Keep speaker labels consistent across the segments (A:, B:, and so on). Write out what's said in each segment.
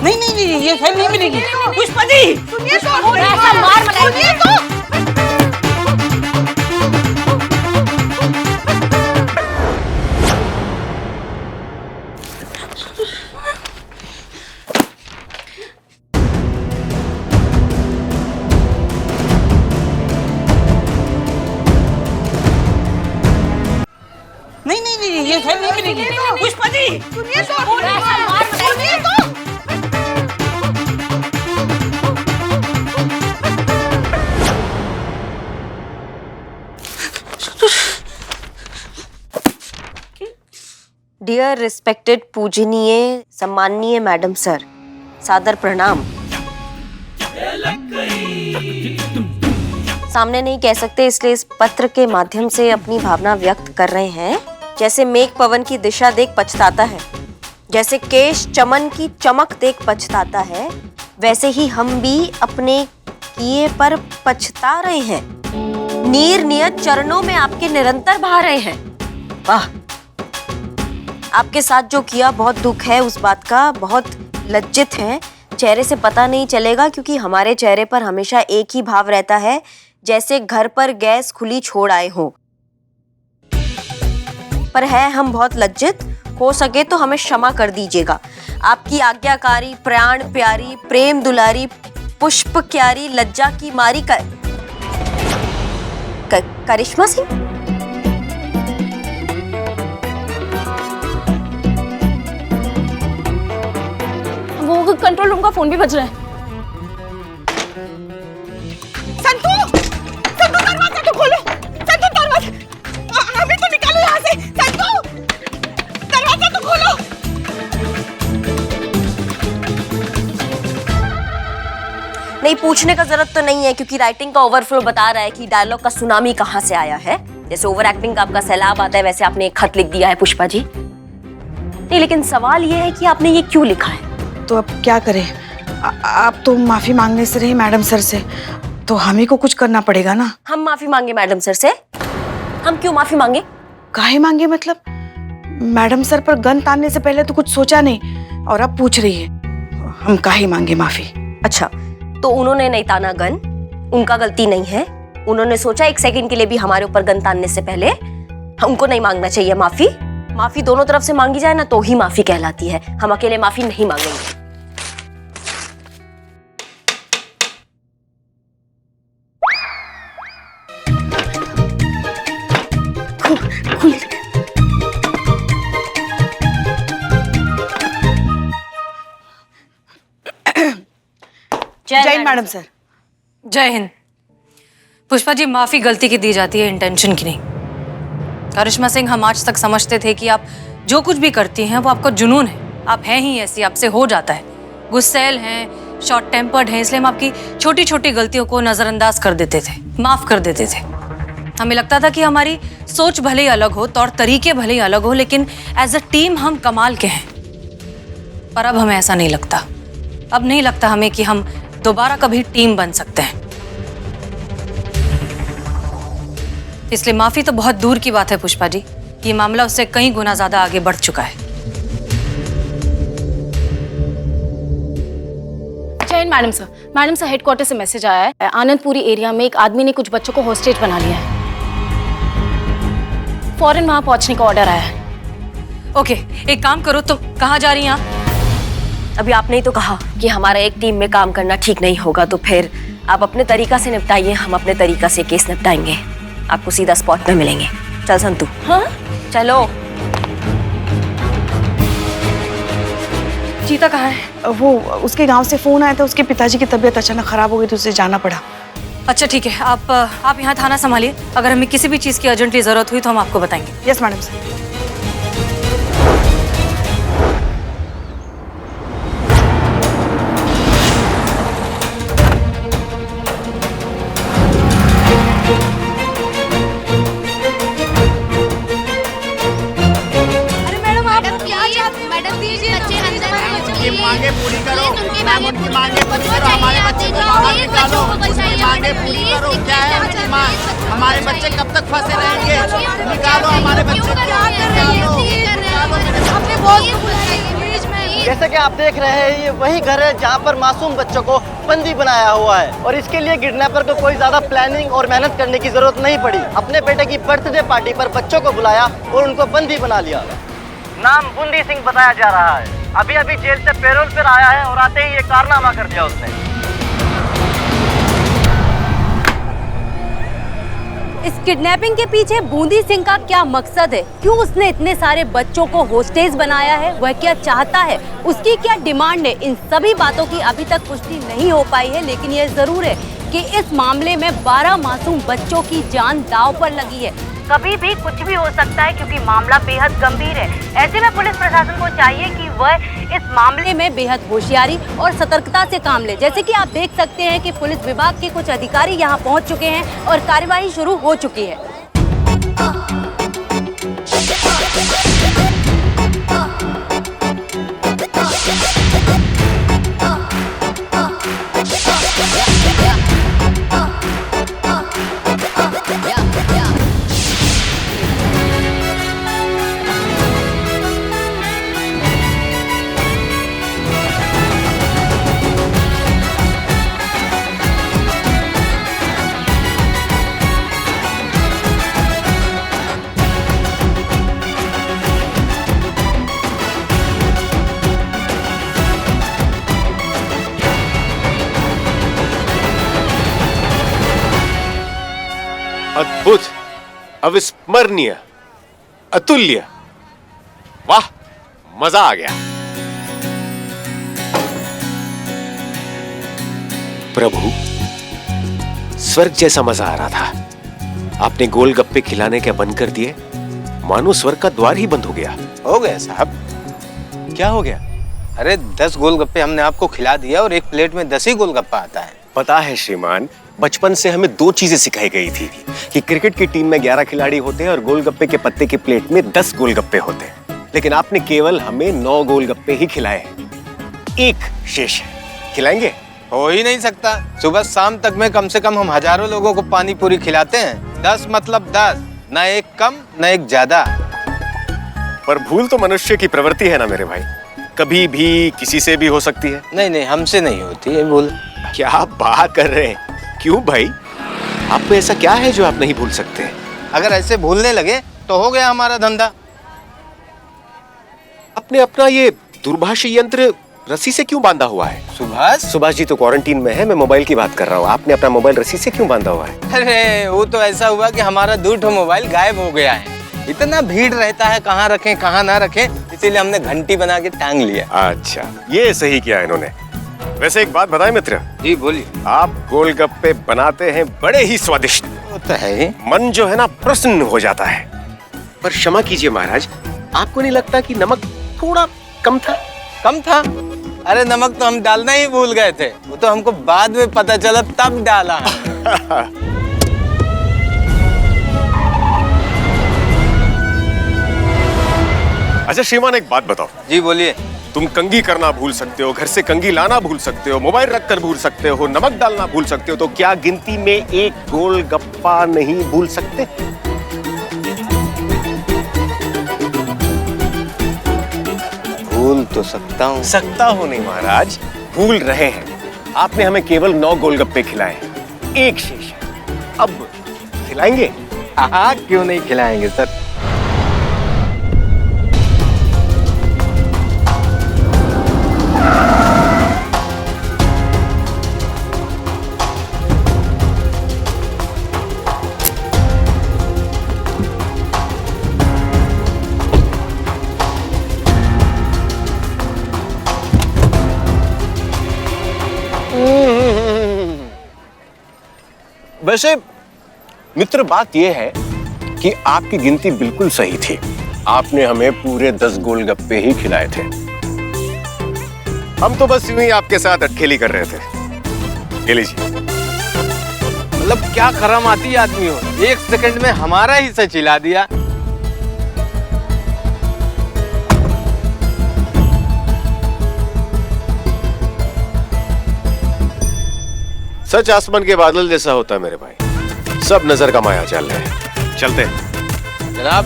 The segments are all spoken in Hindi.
A: नहीं नहीं नहीं, ये फाइल नहीं मिलेगी। पुष्पा जी
B: सुनिए तो, ऐसा मार मत सुनिए तो।
A: नहीं नहीं नहीं, ये फाइल नहीं मिलेगी। पुष्पा जी
B: सुनिए तो, ऐसा मार मत सुनिए तो।
C: डियर रिस्पेक्टेड पूजनीय सम्माननीय मैडम सर, सादर प्रणाम। सामने नहीं कह सकते इसलिए इस पत्र के माध्यम से अपनी भावना व्यक्त कर रहे हैं। जैसे मेघ पवन की दिशा देख पछताता है, जैसे केश चमन की चमक देख पछताता है, वैसे ही हम भी अपने किए पर पछता रहे हैं। नीर नियत चरणों में आपके निरंतर बहा रहे हैं। वाह, आपके साथ जो किया बहुत दुख है उस बात का, बहुत लज्जित है। चेहरे से पता नहीं चलेगा क्योंकि हमारे चेहरे पर हमेशा एक ही भाव रहता है, जैसे घर पर गैस खुली छोड़ आए हो। पर है हम बहुत लज्जित, हो सके तो हमें क्षमा कर दीजिएगा। आपकी आज्ञाकारी, प्राण प्यारी, प्रेम दुलारी, पुष्प क्यारी, लज्जा की मारी करिश्मा सिंह।
B: वो कंट्रोल रूम का फोन भी बज रहा है। संतू, संतू दरवाजा तो खोलो। संतू दरवाजा, हमें तो निकालो यहाँ से। संतू दरवाजा तो खोलो।
C: नहीं, पूछने का जरूरत तो नहीं है क्योंकि राइटिंग का ओवरफ्लो बता रहा है कि डायलॉग का सुनामी कहाँ से आया है। जैसे ओवर एक्टिंग का आपका सैलाब आता है वैसे आपने एक खत लिख दिया है पुष्पा जी। नहीं, लेकिन सवाल ये है कि आपने ये क्यों लिखा है?
D: तो अब क्या करें? आप तो माफी मांगने से रही मैडम सर से, तो हमें को कुछ करना पड़ेगा ना।
C: हम माफी मांगे मैडम सर से? हम क्यों माफी मांगे?
D: काहे मांगे मतलब? मैडम सर पर गन तानने से पहले तो कुछ सोचा नहीं और अब पूछ रही है। हम काहे मांगे माफी?
C: अच्छा, तो उन्होंने नहीं ताना गन, उनका गलती नहीं है। उन्होंने सोचा एक सेकंड के लिए भी हमारे ऊपर गन तानने से पहले हमको नहीं मांगना चाहिए माफी। माफी दोनों तरफ से मांगी जाए ना तो ही माफी कहलाती है। हम अकेले माफी नहीं मांगेंगे।
D: जय हिंद मैडम सर।
E: जय हिंद। पुष्पा जी, माफी गलती की दी जाती है, इंटेंशन की नहीं। करिश्मा सिंह, हम आज तक समझते थे कि आप जो कुछ भी करती हैं वो आपका जुनून है। आप हैं ही ऐसी, आपसे हो जाता है। गुस्सैल हैं, शॉर्ट टेम्पर्ड हैं, इसलिए हम आपकी छोटी छोटी गलतियों को नजरअंदाज कर देते थे, माफ कर देते थे। हमें लगता था कि हमारी सोच भले ही अलग हो, तौर तरीके भले ही अलग हो, लेकिन एज अ टीम हम कमाल के हैं। पर अब हमें ऐसा नहीं लगता। अब नहीं लगता हमें कि हम दोबारा कभी टीम बन सकते हैं। इसलिए माफी तो बहुत दूर की बात है पुष्पा जी, ये मामला उससे कई गुना ज्यादा आगे बढ़ चुका है।
B: जय Hind madam sir. Madam sir, headquarter से मैसेज आया है, आनंदपुरी एरिया में एक आदमी ने कुछ बच्चों को हॉस्टेज बना लिया है। फौरन वहां पहुंचने का ऑर्डर आया है।
E: ओके, एक काम करो, तुम कहाँ जा रही हैं आप?
C: अभी आपने ही तो कहा कि हमारा एक टीम में काम करना ठीक नहीं होगा, तो फिर आप अपने तरीका से निपटाइए, हम अपने तरीका से केस निपटाएंगे। आपको सीधा स्पॉट पे मिलेंगे। चल संतू।
B: हाँ,
C: चलो।
E: चीता कहाँ है?
D: वो उसके गांव से फोन आया था, उसके पिताजी की तबीयत अचानक खराब हो गई तो उसे जाना पड़ा।
E: अच्छा ठीक है, आप यहाँ थाना संभालिए। अगर हमें किसी भी चीज की अर्जेंटली जरूरत हुई तो हम आपको बताएंगे।
D: Yes madam sir.
F: मांगे पूरी करो मैम, उनकी मांगे पूरी करो। हमारे बच्चे को बाहर निकालो, उनकी मांगे पूरी करो। क्या है उनकी मांग? हमारे बच्चे कब तक फंसे रहेंगे? निकालो हमारे बच्चे को, निकालो।
G: जैसे कि आप देख रहे हैं, ये वही घर है जहाँ पर मासूम बच्चों को बंदी बनाया हुआ है और इसके लिए किडनैपर को कोई ज्यादा प्लानिंग और मेहनत करने की जरूरत नहीं पड़ी। अपने बेटे की बर्थडे पार्टी पर बच्चों को बुलाया और उनको बंदी बना लिया। नाम बूंदी सिंह बताया जा रहा है। अभी अभी जेल से पैरोल पर आया है और आते ही ये कारनामा कर दिया उसने।
C: इस किडनैपिंग के पीछे बूंदी सिंह का क्या मकसद है? क्यों उसने इतने सारे बच्चों को होस्टेज बनाया है? वह क्या चाहता है? उसकी क्या डिमांड है? इन सभी बातों की अभी तक पुष्टि नहीं हो पाई है, लेकिन यह जरूर है कि इस मामले में 12 मासूम बच्चों की जान दांव पर लगी है। कभी भी कुछ भी हो सकता है क्योंकि मामला बेहद गंभीर है। ऐसे में पुलिस प्रशासन को चाहिए कि वह इस मामले में बेहद होशियारी और सतर्कता से काम ले। जैसे कि आप देख सकते हैं कि पुलिस विभाग के कुछ अधिकारी यहां पहुंच चुके हैं और कार्यवाही शुरू हो चुकी है।
H: अद्भुत, अविस्मरणीय, अतुल्य, वाह, मजा आ गया। प्रभु, स्वर्ग जैसा मजा आ रहा था। आपने गोलगप्पे खिलाने के बंद कर दिए, मानो स्वर्ग का द्वार ही बंद हो गया।
I: हो गया साहब।
H: क्या हो गया?
I: अरे 10 गोलगप्पे हमने आपको खिला दिया और एक प्लेट में 10 ही गोलगप्पा आता है।
H: पता है श्रीमान, बचपन से हमें 2 चीजें सिखाई गई थी कि क्रिकेट की टीम में 11 खिलाड़ी होते हैं और गोलगप्पे के पत्ते की प्लेट में 10 गोलगप्पे होते हैं। लेकिन आपने केवल हमें 9 गोलगप्पे ही खिलाए हैं, एक शेष है। खिलाएंगे?
I: हो ही नहीं सकता। सुबह शाम तक में कम से कम हम हजारों लोगों को पानी पूरी खिलाते हैं। 10 मतलब 10, न एक कम न एक ज्यादा।
H: पर भूल तो मनुष्य की प्रवृत्ति है ना मेरे भाई, कभी भी किसी से भी हो सकती है।
I: नहीं नहीं, हमसे नहीं होती है भूल।
H: क्या बात कर रहे हैं? क्यों भाई, आप में ऐसा क्या है जो आप नहीं भूल सकते?
I: अगर ऐसे भूलने लगे तो हो गया हमारा धंधा।
H: आपने अपना ये दूरभाष यंत्र रस्सी से क्यों बांधा हुआ है? सुभाष जी तो क्वारंटीन में है, मैं मोबाइल की बात कर रहा हूँ। आपने अपना मोबाइल रस्सी से क्यों बांधा हुआ है?
I: अरे वो तो ऐसा हुआ कि हमारा 2 मोबाइल गायब हो गया है। इतना भीड़ रहता है, कहाँ रखें कहाँ ना रखें, इसीलिए हमने घंटी बना के टांग लिया।
H: अच्छा, ये सही किया इन्होंने। वैसे एक बात बताएं मित्र।
I: जी बोलिए।
H: आप गोलगप्पे बनाते हैं बड़े ही स्वादिष्ट।
I: वो तो है ही।
H: मन जो है ना प्रसन्न हो जाता है। पर क्षमा कीजिए महाराज, आपको नहीं लगता कि नमक थोड़ा कम था?
I: कम था? अरे नमक तो हम डालना ही भूल गए थे, वो तो हमको बाद में पता चला तब डाला।
H: अच्छा श्रीमान, एक बात बताओ।
I: जी बोलिए।
H: तुम कंघी करना भूल सकते हो, घर से कंघी लाना भूल सकते हो, मोबाइल रखकर भूल सकते हो, नमक डालना भूल सकते हो, तो क्या गिनती में एक गोलगप्पा नहीं भूल सकते?
I: भूल तो सकता हूँ।
H: सकता हूँ नहीं महाराज, भूल रहे हैं। आपने हमें केवल 9 गोलगप्पे खिलाए हैं, एक शेष है। अब खिलाएंगे?
I: हाँ, क्यों नहीं खिलाएंगे सर।
H: वैसे मित्र, बात यह है कि आपकी गिनती बिल्कुल सही थी। आपने हमें पूरे 10 गोलगप्पे ही खिलाए थे। हम तो बस यूं ही आपके साथ अटखेली कर रहे थे। ये लीजिए।
I: मतलब क्या करम आती आदमी हो, 1 सेकंड में हमारा ही सच हिला दिया।
H: सच आसमान के बादल जैसा होता है मेरे भाई, सब नजर का माया जाल है। चलते हैं
I: जनाब,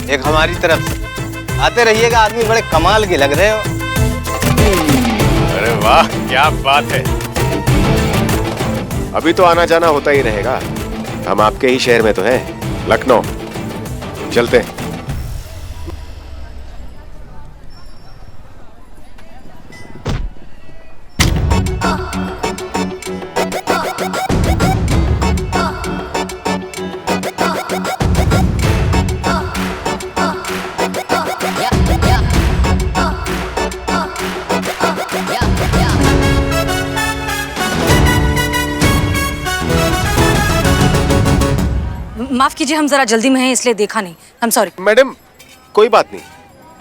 I: एक हमारी तरफ से आते रहिएगा। आदमी बड़े कमाल के लग रहे हो।
H: वाह क्या बात है। अभी तो आना जाना होता ही रहेगा, हम आपके ही शहर में तो हैं, लखनऊ। चलते हैं।
E: माफ कीजिए, हम जरा जल्दी में हैं इसलिए देखा नहीं। हम सॉरी।
H: मैडम कोई बात नहीं,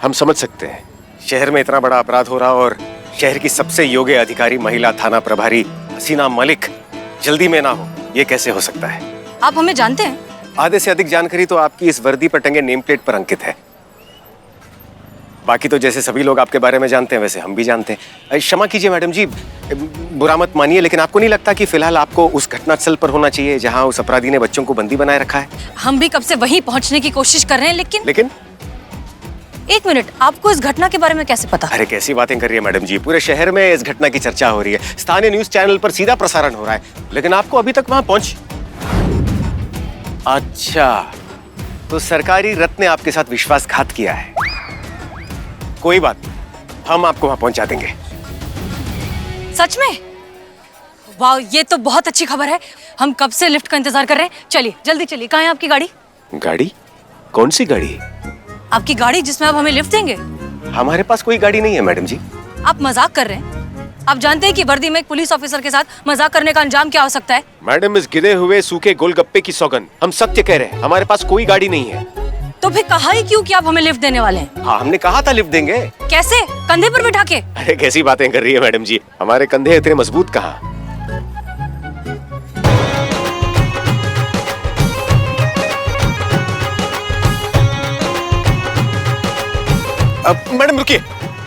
H: हम समझ सकते हैं। शहर में इतना बड़ा अपराध हो रहा और शहर की सबसे योग्य अधिकारी महिला थाना प्रभारी हसीना मलिक जल्दी में ना हो, ये कैसे हो सकता है?
E: आप हमें जानते हैं?
H: आधे से अधिक जानकारी तो आपकी इस वर्दी पर टंगे नेम प्लेट पर अंकित है। बाकी तो जैसे सभी लोग आपके बारे में जानते हैं वैसे हम भी जानते हैं। क्षमा कीजिए मैडम जी, बुरा मत मानिए, लेकिन आपको नहीं लगता कि फिलहाल आपको उस घटनास्थल पर होना चाहिए जहां उस अपराधी ने बच्चों को बंदी बनाए रखा है?
E: हम भी कब से वहीं पहुंचने की कोशिश कर रहे हैं, लेकिन एक मिनट, आपको इस घटना के बारे में कैसे पता?
H: अरे कैसी बातें कर रही है मैडम जी, पूरे शहर में इस घटना की चर्चा हो रही है, स्थानीय न्यूज चैनल पर सीधा प्रसारण हो रहा है, लेकिन आपको अभी तक वहां पहुंच। अच्छा, तो सरकारी रत्न ने आपके साथ विश्वासघात किया है। कोई बात नहीं, हम आपको वहां पहुंचा देंगे।
E: सच में? वाह, ये तो बहुत अच्छी खबर है। हम कब से लिफ्ट का इंतजार कर रहे हैं। चलिए जल्दी चलिए। कहाँ है आपकी गाड़ी?
H: गाड़ी? कौन सी गाड़ी?
E: आपकी गाड़ी जिसमें आप हमें लिफ्ट देंगे।
H: हमारे पास कोई गाड़ी नहीं है मैडम जी।
E: आप मजाक कर रहे हैं? आप जानते हैं कि वर्दी में एक पुलिस ऑफिसर के साथ मजाक करने का अंजाम क्या हो सकता है?
H: मैडम, इस गिरे हुए सूखे गोलगप्पे की सौगंध, हम सत्य कह रहे हैं, हमारे पास कोई गाड़ी नहीं है।
E: तो फिर कहा ही क्यों कि आप हमें लिफ्ट देने वाले हैं?
H: हाँ, हमने कहा था लिफ्ट देंगे।
E: कैसे? कंधे पर बिठा के?
H: अरे कैसी बातें कर रही है मैडम जी, हमारे कंधे इतने मजबूत कहाँ। अब मैडम रुकिए,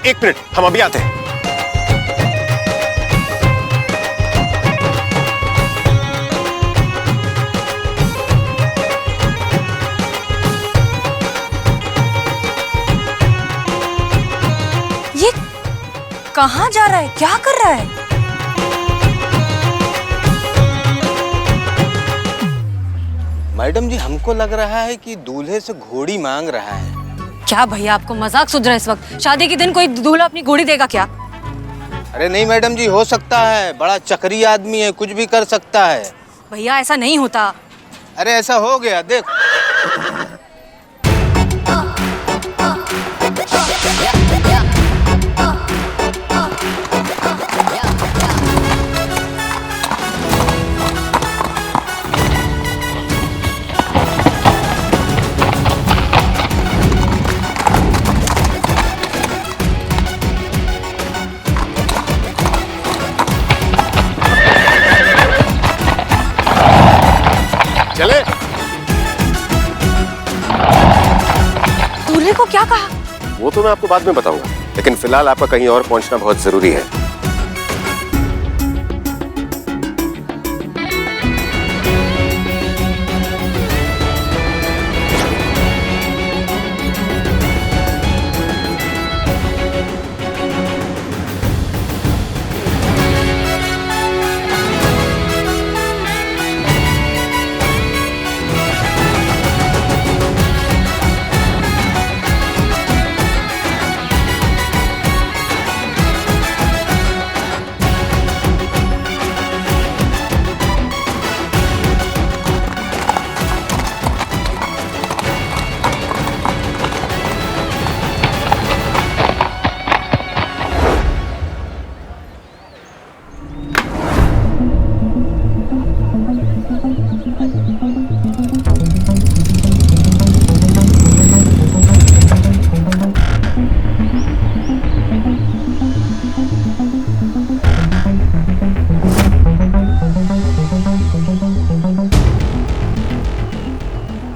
H: एक मिनट, हम अभी आते हैं।
E: ये कहाँ जा रहा है? क्या कर रहा है?
I: मैडम जी, हमको लग रहा है कि दूल्हे से घोड़ी मांग रहा है।
E: क्या भैया, आपको मजाक सूझ रहा है इस वक्त? शादी के दिन कोई दूल्हा अपनी घोड़ी देगा क्या?
I: अरे नहीं मैडम जी, हो सकता है, बड़ा चक्री आदमी है, कुछ भी कर सकता है।
E: भैया ऐसा नहीं होता।
I: अरे ऐसा हो गया, देख।
H: चले।
E: दूल्हे को क्या कहा?
H: वो तो मैं आपको बाद में बताऊंगा, लेकिन फिलहाल आपका कहीं और पहुंचना बहुत जरूरी है।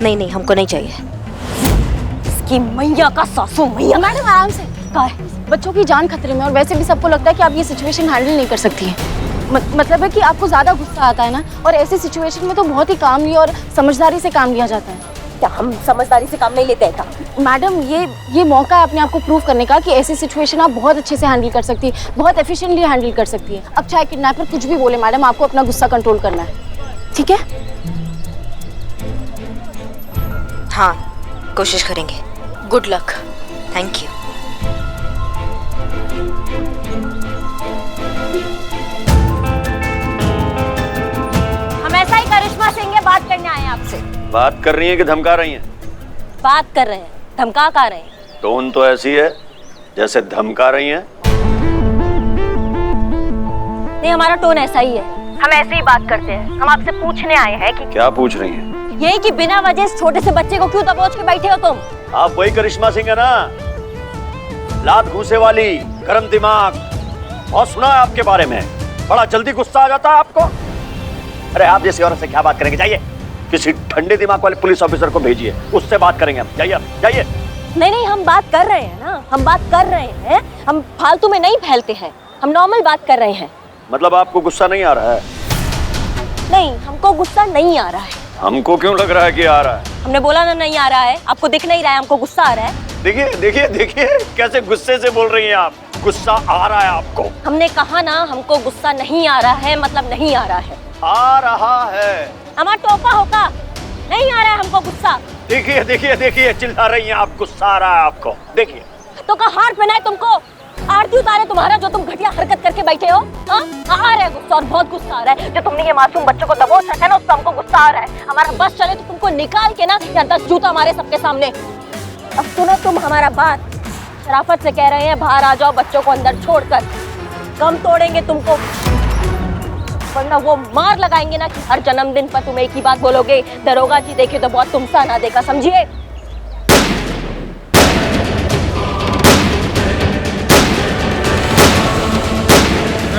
C: नहीं नहीं, हमको नहीं चाहिए।
B: इसकी मैया का सासू मैया। मैडम आराम से। क्या है? बच्चों की जान खतरे में, और वैसे भी सबको लगता है कि आप ये सिचुएशन हैंडल नहीं कर सकती हैं। मतलब है कि आपको ज़्यादा गुस्सा आता है ना, और ऐसी सिचुएशन में तो बहुत ही कामली और समझदारी से काम लिया जाता है।
C: क्या हम समझदारी से काम नहीं लेते हैं क्या?
B: मैडम ये मौका है अपने आप को प्रूव करने का कि ऐसी सिचुएशन आप बहुत अच्छे से हैंडल कर सकती है, बहुत एफिशिएंटली हैंडल कर सकती है। अब चाहे किडनैपर कुछ भी बोले मैडम, आपको अपना गुस्सा कंट्रोल करना है, ठीक है?
C: हाँ, कोशिश करेंगे।
B: Good luck.
C: Thank you. हम ऐसा ही करिश्मा सिंह है, बात करने आए हैं आपसे।
J: बात कर रही हैं कि धमका रही हैं?
C: बात कर रहे हैं, धमका का रहे हैं।
J: टोन तो ऐसी है जैसे धमका रही हैं।
C: नहीं, हमारा टोन ऐसा ही है, हम ऐसे ही बात करते हैं। हम आपसे पूछने आए हैं कि
J: क्या पूछ रही हैं?
C: यही कि बिना वजह इस छोटे से बच्चे को क्यों दबोच के बैठे हो तुम?
J: आप वही करिश्मा सिंह है ना, लात घूसे वाली, गरम दिमाग। और सुना है आपके बारे में, बड़ा जल्दी गुस्सा आ जाता है आपको। अरे आप जैसी औरत से क्या बात करेंगे, जाइए किसी ठंडे दिमाग वाले पुलिस ऑफिसर को भेजिए, उससे बात करेंगे हम। जाइए जाइए।
C: नहीं, हम बात कर रहे हैं ना, हम बात कर रहे हैं, हम फालतू में नहीं फैलते हैं, हम नॉर्मल बात कर रहे हैं।
J: मतलब आपको गुस्सा नहीं आ रहा है?
C: नहीं, हमको गुस्सा नहीं आ रहा है।
J: हमको क्यों लग रहा है कि आ रहा है?
C: हमने बोला ना नहीं आ रहा है, आपको दिख नहीं रहा है हमको गुस्सा आ रहा है।
J: देखिए देखिए देखिए कैसे गुस्से से बोल रही हैं आप, गुस्सा आ रहा है आपको।
C: हमने कहा ना हमको गुस्सा नहीं आ रहा है, मतलब नहीं आ रहा है।
J: आ रहा है।
C: हमारा टोपा होगा, नहीं आ रहा है हमको गुस्सा।
J: देखिए देखिए देखिए चिल्ला रही हैं आप, गुस्सा आ रहा है आपको। देखिए
C: तो का हार पहनाए तुमको, आरती उतारे तुम्हारा जो तुम घटिया हरकत करके बैठे हो। हाँ, आ रहा है गुस्सा और बहुत गुस्सा आ रहा है। जो तुमने ये मासूम बच्चों को दबोच रखा है ना, उससे हमको गुस्सा आ रहा है। हमारा बस चले तो तुमको निकाल के ना या 10 जूता हमारे सबके सामने। अब सुनो तुम हमारा बात, शराफत से कह रहे हैं बाहर आ जाओ बच्चों को अंदर छोड़कर, कम तोड़ेंगे तुमको, वरना वो मार लगाएंगे ना कि हर जन्मदिन पर तुम एक ही बात बोलोगे, दरोगा जी देखे तो बहुत तुमसा ना देखा, समझिए?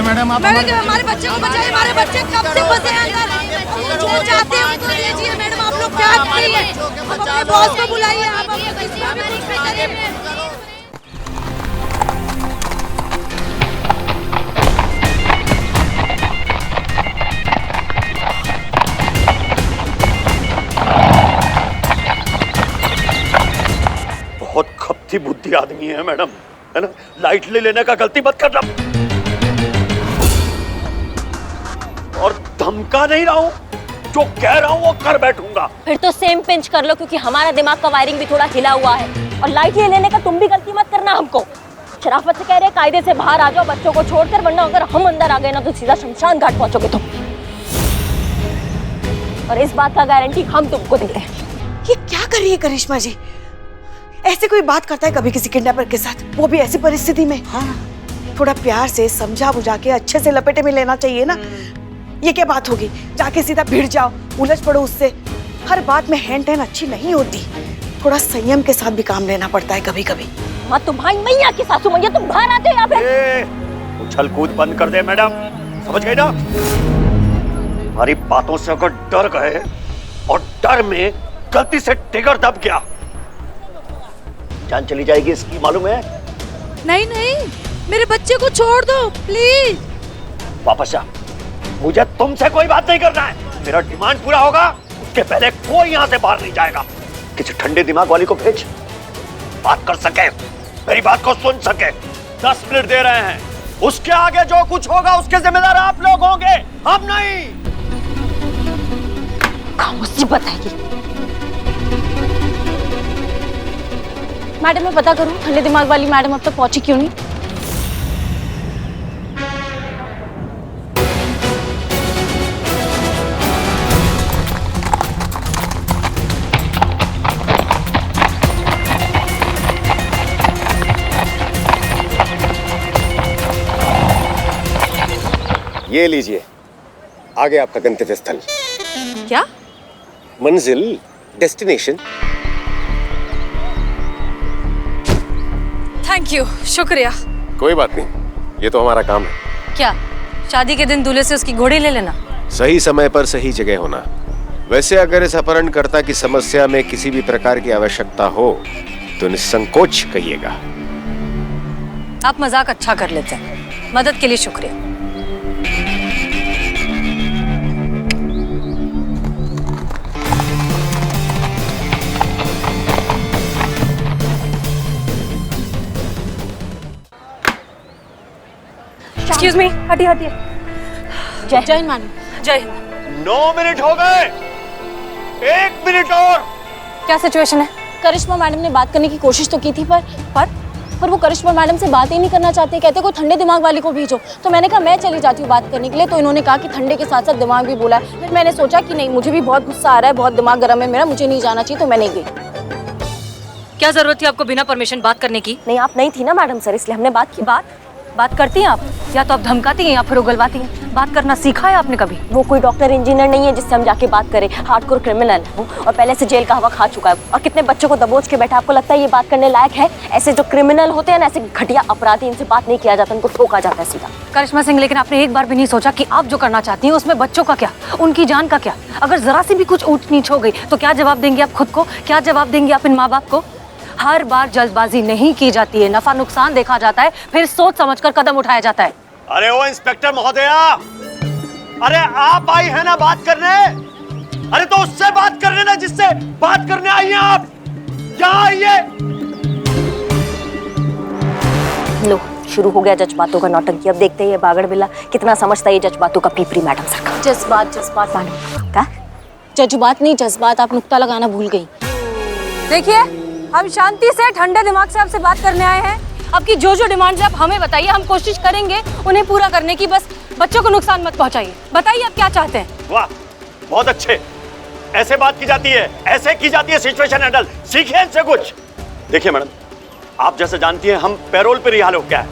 F: मैडम आप
A: हमारे बच्चे को बचाइए, हमारे बच्चे कब से फंसे हैं अंदर। जो चाहते हैं उनको दीजिए मैडम, आप लोग क्या कर रही हैं? अपने बॉस को बुलाइए, आप अपने किसी भी कुछ भी करिए।
J: बहुत खपती बुद्धि आदमी है मैडम, है ना? लाइटली लेने का गलती मत करना। और धमका नहीं रहा हूँ, जो कह रहा हूँ वो कर बैठूंगा।
C: फिर तो सेम पिंच कर लो, क्योंकि हमारा दिमाग का वायरिंग भी थोड़ा हिला हुआ है। और लाइट ले लेने का तुम भी गलती मत करना हमको। शराफत से कह रहे हैं कायदे से बाहर आ जाओ बच्चों को छोड़कर, वरना अगर हम अंदर आ गए ना तो सीधा शमशान घाट पहुंचोगे तुम। और इस बात का गारंटी हम तुमको देते हैं।
D: ये क्या कर रही है करिश्मा जी? ऐसे कोई बात करता है कभी किसी किडनैपर के साथ, वो भी ऐसी परिस्थिति में? हाँ, थोड़ा प्यार से समझा बुझा के अच्छे से लपेटे में लेना चाहिए ना। ये क्या बात होगी, जाके सीधा भिड़ जाओ, उलझ पड़ो उससे। हर बात में हैंड टैन अच्छी नहीं होती, थोड़ा संयम के साथ भी काम लेना पड़ता है कभी कभी।
C: माँ तुम्हारी मैया की सासू मैया, तुम बाहर आते हो यहाँ पे।
J: उछल कूद बंद कर दे मैडम, समझ गई ना? हमारी बातों से अगर डर गए और डर में गलती से ट्रिगर दब गया, जान चली जाएगी इसकी, मालूम है?
A: नहीं नहीं, मेरे बच्चे को छोड़ दो प्लीज।
J: वापस जा, मुझे तुमसे कोई बात नहीं करना है। मेरा डिमांड पूरा होगा उसके पहले कोई यहाँ से बाहर नहीं जाएगा। किसी ठंडे दिमाग वाली को भेज, बात कर सके, मेरी बात को सुन सके। 10 मिनट दे रहे हैं, उसके आगे जो कुछ होगा उसके जिम्मेदार आप लोग होंगे, हम नहीं।
C: क्या मुसीबत है ये?
B: मैडम मैं पता करूं ठंडे दिमाग वाली मैडम अब तक पहुंची क्यों नहीं?
H: ये लीजिए, आगे आपका गंतव्य स्थल।
E: क्या?
H: मंजिल, डेस्टिनेशन।
E: थैंक यू, शुक्रिया।
H: कोई बात नहीं, ये तो हमारा काम है।
E: क्या शादी के दिन दूल्हे से उसकी घोड़ी ले लेना?
H: सही समय पर सही जगह होना। वैसे अगर इस अपहरणकर्ता की समस्या में किसी भी प्रकार की आवश्यकता हो तो निसंकोच कहिएगा।
E: आप मजाक अच्छा कर लेते हैं, मदद के लिए शुक्रिया। एक्सक्यूज मी, हटिए हटिए।
B: जय हिंद मैडम।
E: जय हिंद।
J: 9 मिनट हो गए, 1 मिनट और।
E: क्या सिचुएशन है?
B: करिश्मा मैडम ने बात करने की कोशिश तो की थी पर वो करिश्मा मैडम से बात ही नहीं करना चाहते। कहते कोई ठंडे दिमाग वाली को भेजो। तो मैंने कहा मैं चली जाती हूँ बात करने के लिए। तो इन्होंने कहा कि ठंडे के साथ साथ दिमाग भी बोला है। फिर मैंने सोचा कि नहीं, मुझे भी बहुत गुस्सा आ रहा है, बहुत दिमाग गर्म है मेरा, मुझे नहीं जाना चाहिए, तो मैं नहीं गई।
E: क्या जरूरत थी आपको बिना परमिशन बात करने की?
C: नहीं, आप नहीं थी ना मैडम सर, इसलिए हमने बात की।
E: बात करती हैं आप, या तो आप धमकाती हैं या फिर उगलवाती हैं। बात करना सीखा है आपने कभी?
C: वो कोई डॉक्टर इंजीनियर नहीं है जिससे हम जाके बात करें। हार्डकोर क्रिमिनल हूँ और पहले से जेल का हवा खा चुका है। और कितने बच्चों को दबोच के बैठा। आपको लगता है ये बात करने लायक है? ऐसे जो क्रिमिनल होते हैं ना, ऐसे घटिया अपराधी, इनसे बात नहीं किया जाता, उनको ठोका जाता है सीधा।
E: करिश्मा सिंह, लेकिन आपने एक बार भी नहीं सोचा कि आप जो करना चाहती हैं उसमें बच्चों का क्या, उनकी जान का क्या? अगर जरा सी भी कुछ ऊंच नीच हो गई तो क्या जवाब देंगे आप खुद को? क्या जवाब देंगे आप इन माँ बाप को? हर बार जल्दबाजी नहीं की जाती है, नफा नुकसान देखा जाता है, फिर सोच समझकर कदम उठाया जाता है।
J: अरे ओ इंस्पेक्टर महोदया, अरे आप आई है ना बात करने? अरे तो उससे बात करने ना जिससे बात करने आई हैं आप। यहाँ आइए।
C: लो, शुरू हो गया जज्बातों का नौटंकी। अब देखते हैं ये बागड़ बिल्ला कितना समझता है ये जज्बातों का पीपरी मैडम सर का।
B: जज्बात मैडम।
C: क्या?
B: जज्बात नहीं, जज्बात। आप नुक्ता लगाना भूल गई।
E: देखिए, हम शांति से ठंडे दिमाग से आपसे बात करने आए हैं। आपकी जो जो डिमांड है आप हमें बताइए, हम कोशिश करेंगे उन्हें पूरा करने की। बस बच्चों को नुकसान मत पहुंचाइए। बताइए आप क्या चाहते हैं?
J: वाह, बहुत अच्छे। ऐसे बात की जाती है, ऐसे की जाती है सिचुएशन हैंडल। सीखिए इनसे कुछ। देखिए मैडम, आप जैसे जानती हैं हम पैरोल पे रिहा हो गया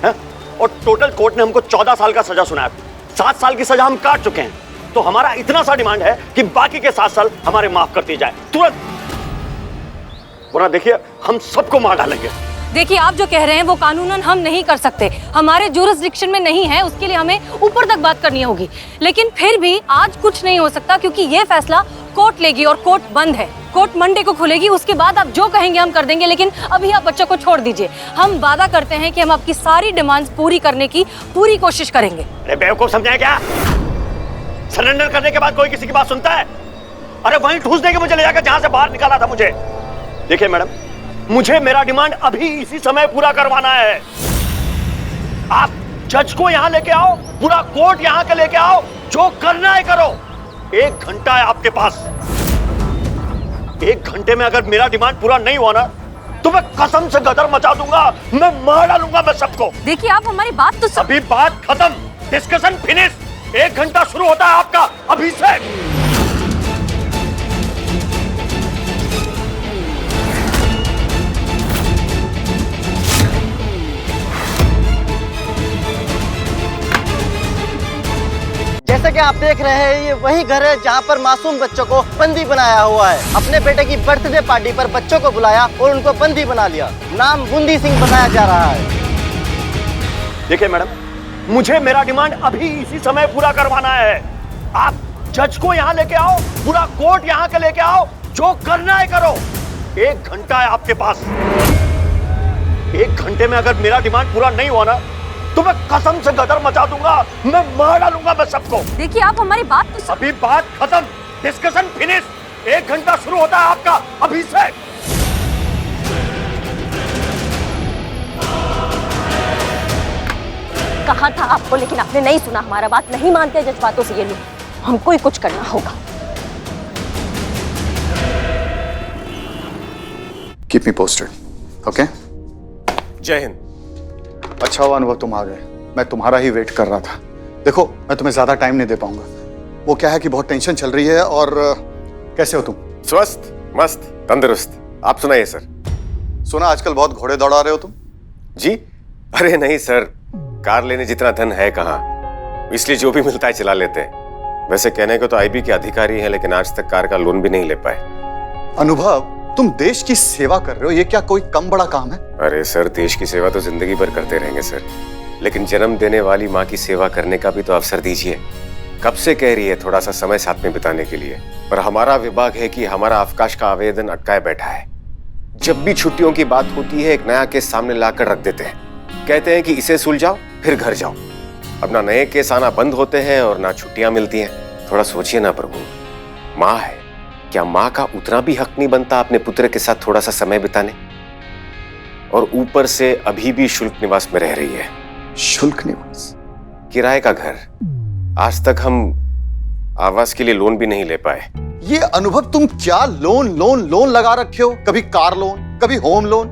J: है और टोटल कोर्ट ने हमको 14 साल का सजा सुनाया। 7 साल की सजा हम काट चुके हैं। तो हमारा इतना सा डिमांड है कि बाकी के 7 साल हमारे माफ कर दिए जाए तुरंत, वरना देखिए हम सबको मार डालेंगे।
E: देखिए, आप जो कह रहे हैं वो कानूनन हम नहीं कर सकते, हमारे जुरिसडिक्शन में नहीं है। उसके लिए हमें ऊपर तक बात करनी होगी। लेकिन फिर भी आज कुछ नहीं हो सकता क्योंकि ये फैसला कोर्ट लेगी और कोर्ट बंद है। कोर्ट मंडे को खुलेगी, उसके बाद आप जो कहेंगे हम कर देंगे। लेकिन अभी आप बच्चों को छोड़ दीजिए। हम वादा करते हैं कि हम आपकी सारी डिमांड्स पूरी करने की पूरी कोशिश करेंगे।
J: अरे बेवकूफ समझाए क्या? सरेंडर करने के बाद कोई किसी की बात सुनता है? अरे वहीं ठूस देंगे मुझे ले जाकर जहां से बाहर निकाला था मुझे। देखिए मैडम, मुझे मेरा डिमांड अभी इसी समय पूरा करवाना है। आप जज को यहां लेके आओ, पूरा कोर्ट यहां के लेके आओ, जो करना है करो। 1 घंटा है आपके पास। 1 घंटे में अगर मेरा डिमांड पूरा नहीं हुआ ना तो मैं कसम से गदर मचा दूंगा, मैं मार डालूंगा मैं सबको।
E: देखिए, आप हमारी बात तो
J: अभी बात खत्म, डिस्कशन फिनिश। 1 घंटा शुरू होता है आपका अभी से।
G: जैसे कि आप देख रहे हैं, ये वही घर है जहाँ पर मासूम बच्चों को बंदी बनाया हुआ है। अपने बेटे की बर्थडे पार्टी पर बच्चों को बुलाया और उनको बंदी बना लिया। नाम बूंदी सिंह बताया जा रहा है।
J: देखिए मैडम, मुझे मेरा डिमांड अभी इसी समय पूरा करवाना है। आप जज को यहाँ लेके आओ, पूरा कोर्ट यहाँ के लेके आओ, जो करना है करो। 1 घंटा है आपके पास। 1 घंटे में अगर मेरा डिमांड पूरा नहीं हुआ ना तो मैं कसम से गदर मचा दूंगा, मैं मार डालूंगा मैं सबको।
E: देखिए, आप हमारी बात तो
J: अभी बात खत्म, डिस्कशन फिनिश। 1 घंटा शुरू होता है आपका अभी से।
C: कहा था आपको, लेकिन आपने नहीं सुना हमारा। बात नहीं मानते जज्बातों से ये लोग। हमको ही कुछ करना होगा।
K: Keep me posted, okay?
H: जय हिंद।
K: अच्छा हुआ अनुभव तुम आ गए, मैं तुम्हारा ही वेट कर रहा था। देखो, मैं तुम्हें ज्यादा टाइम नहीं दे पाऊंगा। वो क्या है कि बहुत टेंशन चल रही है। और कैसे हो तुम?
H: स्वस्थ, मस्त, तंदुरुस्त। आप सुनाइए सर।
K: सुना आजकल बहुत घोड़े दौड़ा रहे हो तुम।
H: जी? अरे नहीं सर, कार लेने जितना धन है कहाँ, इसलिए जो भी मिलता है चला लेते हैं। वैसे कहने को तो आईबी के अधिकारी हैं, लेकिन आज तक कार का लोन भी नहीं ले पाए।
K: अनुभव, तुम देश की सेवा कर रहे हो, ये क्या कोई कम बड़ा काम है?
H: अरे सर, देश की सेवा तो जिंदगी भर करते रहेंगे सर, लेकिन जन्म देने वाली माँ की सेवा करने का भी तो अवसर दीजिए। कब से कह रही है थोड़ा सा समय साथ में बिताने के लिए, पर हमारा विभाग है कि हमारा अवकाश का आवेदन अटकाए बैठा है। जब भी छुट्टियों की बात होती है एक नया केस सामने लाकर रख देते हैं। कहते हैं कि इसे सुलझाओ फिर घर जाओ। अब ना नए केस आना बंद होते हैं और ना छुट्टियां मिलती हैं। थोड़ा सोचिए ना प्रभु, माँ है, क्या माँ का उतना भी हक नहीं बनता अपने पुत्र के साथ थोड़ा सा समय बिताने? और ऊपर से अभी भी शुल्क निवास में रह रही है।
K: शुल्क निवास?
H: किराए का घर। आज तक हम आवास के लिए लोन भी नहीं ले पाए।
K: ये अनुभव, तुम क्या लोन लोन लोन लगा रखे हो? कभी कार लोन, कभी होम लोन।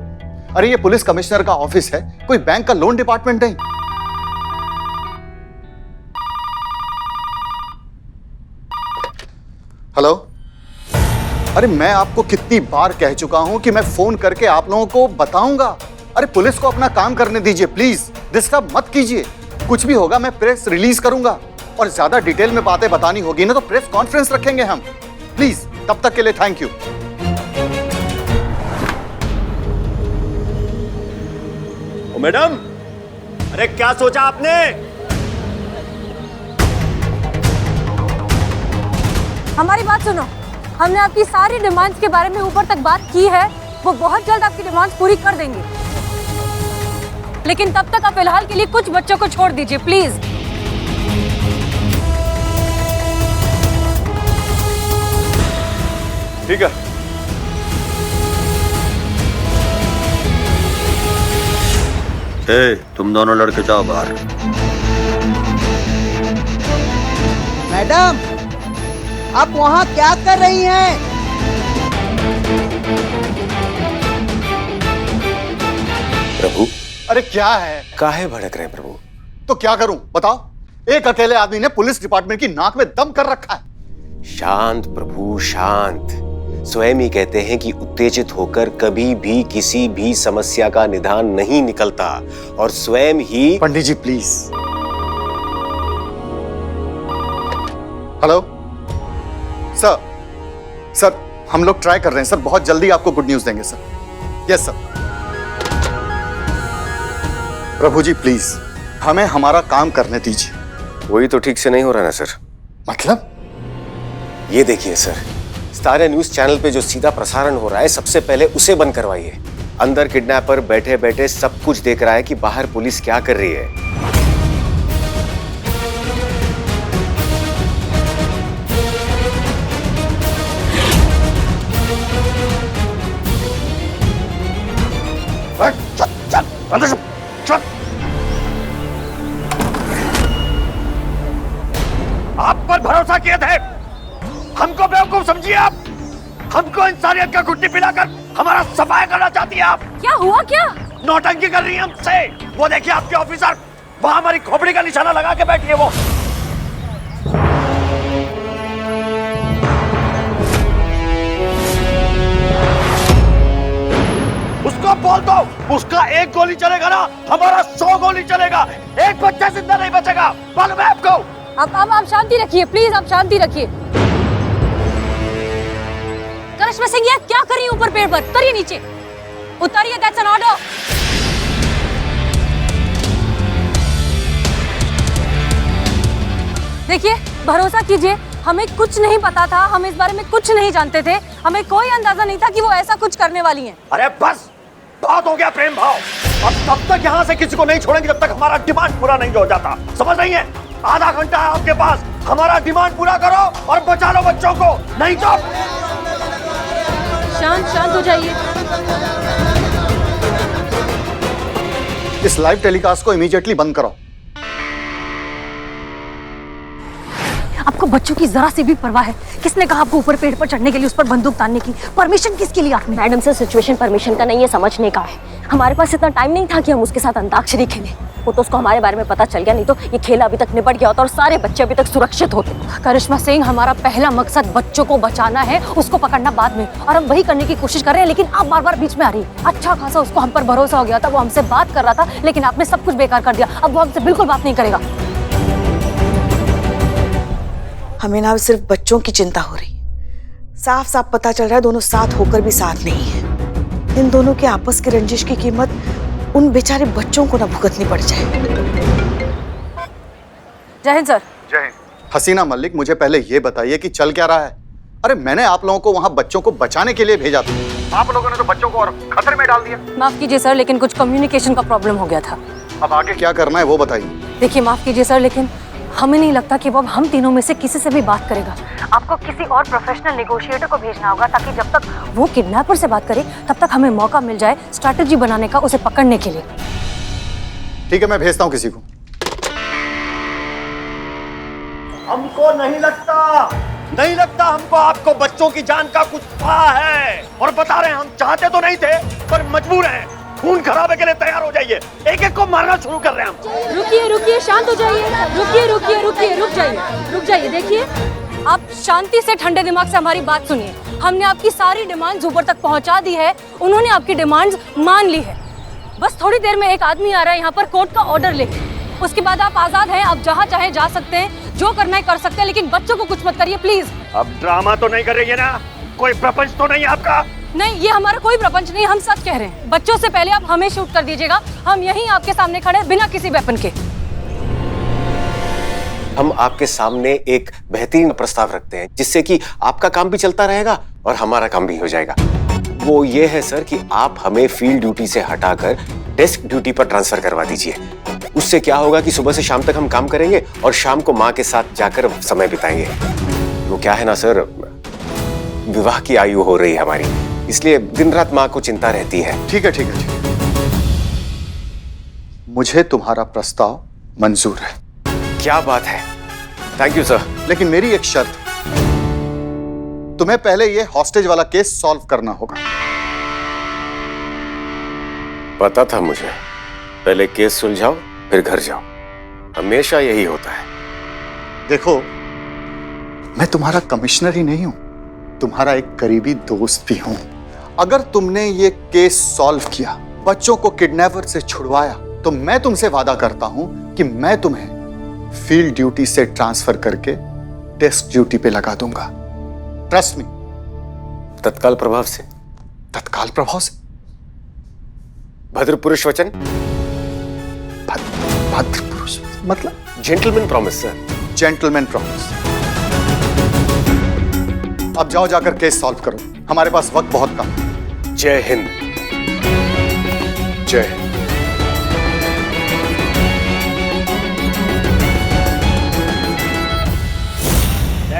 K: अरे ये पुलिस कमिश्नर का ऑफिस है, कोई बैंक का लोन डिपार्टमेंट नहीं। हेलो, अरे मैं आपको कितनी बार कह चुका हूं कि मैं फोन करके आप लोगों को बताऊंगा। अरे पुलिस को अपना काम करने दीजिए प्लीज, डिस्टर्ब मत कीजिए। कुछ भी होगा मैं प्रेस रिलीज करूंगा, और ज्यादा डिटेल में बातें बतानी होगी ना तो प्रेस कॉन्फ्रेंस रखेंगे हम। प्लीज, तब तक के लिए थैंक यू।
J: ओ मैडम, अरे क्या सोचा आपने?
B: हमारी बात सुनो, हमने आपकी सारी डिमांड्स के बारे में ऊपर तक बात की है। वो बहुत जल्द आपकी डिमांड्स पूरी कर देंगे, लेकिन तब तक आप फिलहाल के लिए कुछ बच्चों को छोड़ दीजिए प्लीज।
J: ठीक है। तुम दोनों लड़के जाओ बाहर।
L: मैडम, आप वहाँ क्या कर रही हैं?
H: प्रभु,
K: अरे क्या है?
H: काहे भड़क रहे हैं प्रभु?
K: तो क्या करूं बताओ? एक अकेले आदमी ने पुलिस डिपार्टमेंट की नाक में दम कर रखा है।
H: शांत प्रभु, शांत। स्वयं ही कहते हैं कि उत्तेजित होकर कभी भी किसी भी समस्या का निदान नहीं निकलता, और स्वयं ही।
K: पंडित जी प्लीज। हेलो सर, सर हम लोग ट्राई कर रहे हैं सर, बहुत जल्दी आपको गुड न्यूज देंगे sir. Yes sir. Prabhu ji please, हमें हमारा काम करने दीजिए।
H: वही तो ठीक से नहीं हो रहा ना सर।
K: मतलब?
H: ये देखिए सर, स्टार न्यूज चैनल पे जो सीधा प्रसारण हो रहा है, सबसे पहले उसे बंद करवाइए। अंदर किडनैपर बैठे बैठे सब कुछ देख रहा है कि बाहर पुलिस क्या कर रही है।
J: आप पर भरोसा किए थे, हमको बेवकूफ समझिए आप। हमको इंसानियत का घुट्टी पिलाकर हमारा सफाया करना चाहती है आप।
B: क्या हुआ? क्या
J: नौटंकी कर रही है हमसे? वो देखिए आपके ऑफिसर वहां हमारी खोपड़ी का निशाना लगा के बैठी है। वो उसको बोल दो, उसका एक गोली चलेगा ना, हमारा 100 गोली चलेगा। एक बच्चा जिंदा नहीं बचेगा, मालूम है आपको?
B: आप शांति रखिए प्लीज, आप शांति रखिए। करिश्मा सिंह, ये क्या कर रही है ऊपर पेड़ पर? उतरिए नीचे, उतरिए, दैट्स एन ऑर्डर। देखिए, भरोसा कीजिए, हमें कुछ नहीं पता था, हम इस बारे में कुछ नहीं जानते थे, हमें कोई अंदाजा नहीं था कि वो ऐसा कुछ करने वाली हैं।
J: अरे बस, बहुत हो गया प्रेम भाव। अब तब तक यहाँ से किसी को नहीं छोड़ेंगे जब तक हमारा डिमांड पूरा नहीं हो जाता। समझ रही है? आधा घंटा है आपके पास, हमारा डिमांड पूरा करो और बचा लो बच्चों को, नहीं तो।
B: शांत हो जाइए।
K: इस लाइव टेलीकास्ट को इमीडिएटली बंद करो।
B: आपको बच्चों की जरा सी भी परवाह है? किसने कहा आपको ऊपर पेड़ पर चढ़ने के लिए, उस पर बंदूक तानने की? परमिशन किसके लिए आपने?
C: मैडम सर, सिचुएशन परमिशन का नहीं है, समझने का है। हमारे पास इतना टाइम नहीं था कि हम उसके साथ अंताक्षरी खेलें। वो तो उसको हमारे बारे में पता चल गया, नहीं तो ये खेल अभी तक निपट गया होता और सारे बच्चे अभी तक सुरक्षित होते।
B: करिश्मा सिंह, हमारा पहला मकसद बच्चों को बचाना है, उसको पकड़ना बाद में, और हम वही करने की कोशिश कर रहे हैं, लेकिन आप बार बार बीच में आ रही है। अच्छा खासा उसको हम पर भरोसा हो गया था, वो हमसे बात कर रहा था, लेकिन आपने सब कुछ बेकार कर दिया। अब वो हमसे बिल्कुल बात नहीं करेगा।
D: हमें ना सिर्फ बच्चों की चिंता हो रही है, साफ साफ पता चल रहा है दोनों साथ होकर भी साथ नहीं है। इन दोनों के आपस की रंजिश की कीमत उन बेचारे बच्चों को ना भुगतनी पड़ जाए।
B: जय हिंद सर।
K: जय हिंद। हसीना मलिक, मुझे पहले ये बताइए कि चल क्या रहा है? अरे मैंने आप लोगों को वहाँ बच्चों को बचाने के लिए भेजा था, आप लोगों ने तो बच्चों को और खतरे में डाल दिया।
B: माफ कीजिए सर, लेकिन कुछ कम्युनिकेशन का प्रॉब्लम हो गया था।
K: अब आगे क्या करना है वो बताइए।
B: देखिए, माफ कीजिए सर, लेकिन हमें नहीं लगता कि वो अब हम तीनों में से किसी से भी बात करेगा। आपको किसी और प्रोफेशनल नेगोशिएटर को भेजना होगा, ताकि जब तक वो किडनैपर से बात करे तब तक हमें मौका मिल जाए स्ट्रैटेजी बनाने का, उसे पकड़ने के लिए।
K: ठीक है, मैं भेजता हूँ किसी को।
J: हमको नहीं लगता हमको आपको बच्चों की जान का कुछ पता है। और बता रहे हैं, हम चाहते तो नहीं थे पर मजबूर हैं। खून खराबे के लिए तैयार हो जाइए, एक एक को मारना शुरू कर रहे हैं हम।
E: रुकिए, शांत हो जाइए। रुक जाइए। देखिए, आप शांति से ठंडे दिमाग से हमारी बात सुनिए। हमने आपकी सारी डिमांड्स ऊपर तक पहुंचा दी है, उन्होंने आपकी डिमांड्स मान ली है। बस थोड़ी देर में एक आदमी आ रहा है यहाँ पर कोर्ट का ऑर्डर लेके। उसके बाद आप आजाद हैं, आप जहाँ चाहे जा सकते हैं, जो करना है कर सकते हैं, लेकिन बच्चों को कुछ मत करिए प्लीज।
J: अब ड्रामा तो नहीं कर रही है ना? कोई प्रपंच तो नहीं आपका?
E: नहीं, ये हमारा कोई प्रपंच नहीं, हम सच कह रहे हैं। बच्चों से पहले आप हमें शूट कर दीजिएगा, हम यहीं आपके सामने खड़े हैं बिना किसी वेपन के।
H: हम आपके सामने एक बेहतरीन प्रस्ताव रखते हैं जिससे कि आपका काम भी चलता रहेगा और हमारा काम भी हो जाएगा। वो ये है सर कि आप हमें फील्ड ड्यूटी से हटाकर डेस्क ड्यूटी पर ट्रांसफर करवा दीजिए। उससे क्या होगा कि सुबह से शाम तक हम काम करेंगे और शाम को माँ के साथ जाकर समय बिताएंगे। वो क्या है ना सर, विवाह की आयु हो रही है हमारी, इसलिए दिन रात माँ को चिंता रहती है।
K: ठीक है। मुझे तुम्हारा प्रस्ताव मंजूर है।
H: क्या बात है, थैंक यू सर।
K: लेकिन मेरी एक शर्त, तुम्हें पहले ये हॉस्टेज वाला केस सॉल्व करना होगा।
H: पता था मुझे, पहले केस सुलझाओ फिर घर जाओ, हमेशा यही होता है।
K: देखो, मैं तुम्हारा कमिश्नर ही नहीं हूं, तुम्हारा एक करीबी दोस्त भी हूं। अगर तुमने ये केस सॉल्व किया, बच्चों को किडनैपर से छुड़वाया, तो मैं तुमसे वादा करता हूं कि मैं तुम्हें फील्ड ड्यूटी से ट्रांसफर करके डेस्क ड्यूटी पे लगा दूंगा। Trust me.
H: तत्काल प्रभाव से?
K: तत्काल प्रभाव से।
H: भद्र पुरुष वचन?
K: भद्र पुरुष मतलब?
H: Gentleman promise sir.
K: Gentleman promise. अब जाओ, जाकर केस सॉल्व करो, हमारे पास वक्त बहुत कम है।
H: जय हिंद।
K: जय हिंद।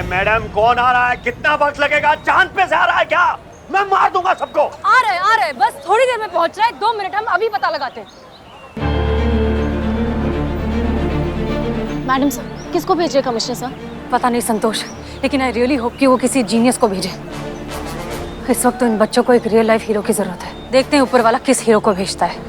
J: मैडम, कौन आ रहा है? कितना वक्त लगेगा? चांद पे से आ रहा है क्या? मैं मार दूंगा सबको।
E: आ रहे बस थोड़ी देर में पहुंच रहा है, 2 मिनट, हम अभी पता लगाते हैं।
B: मैडम सर, किसको भेज रहे कमिश्नर सर?
E: पता नहीं संतोष, लेकिन आई रियली होप कि वो किसी जीनियस को भेजे। इस वक्त तो इन बच्चों को एक रियल लाइफ हीरो की जरूरत है। देखते हैं ऊपर वाला किस हीरो को भेजता है।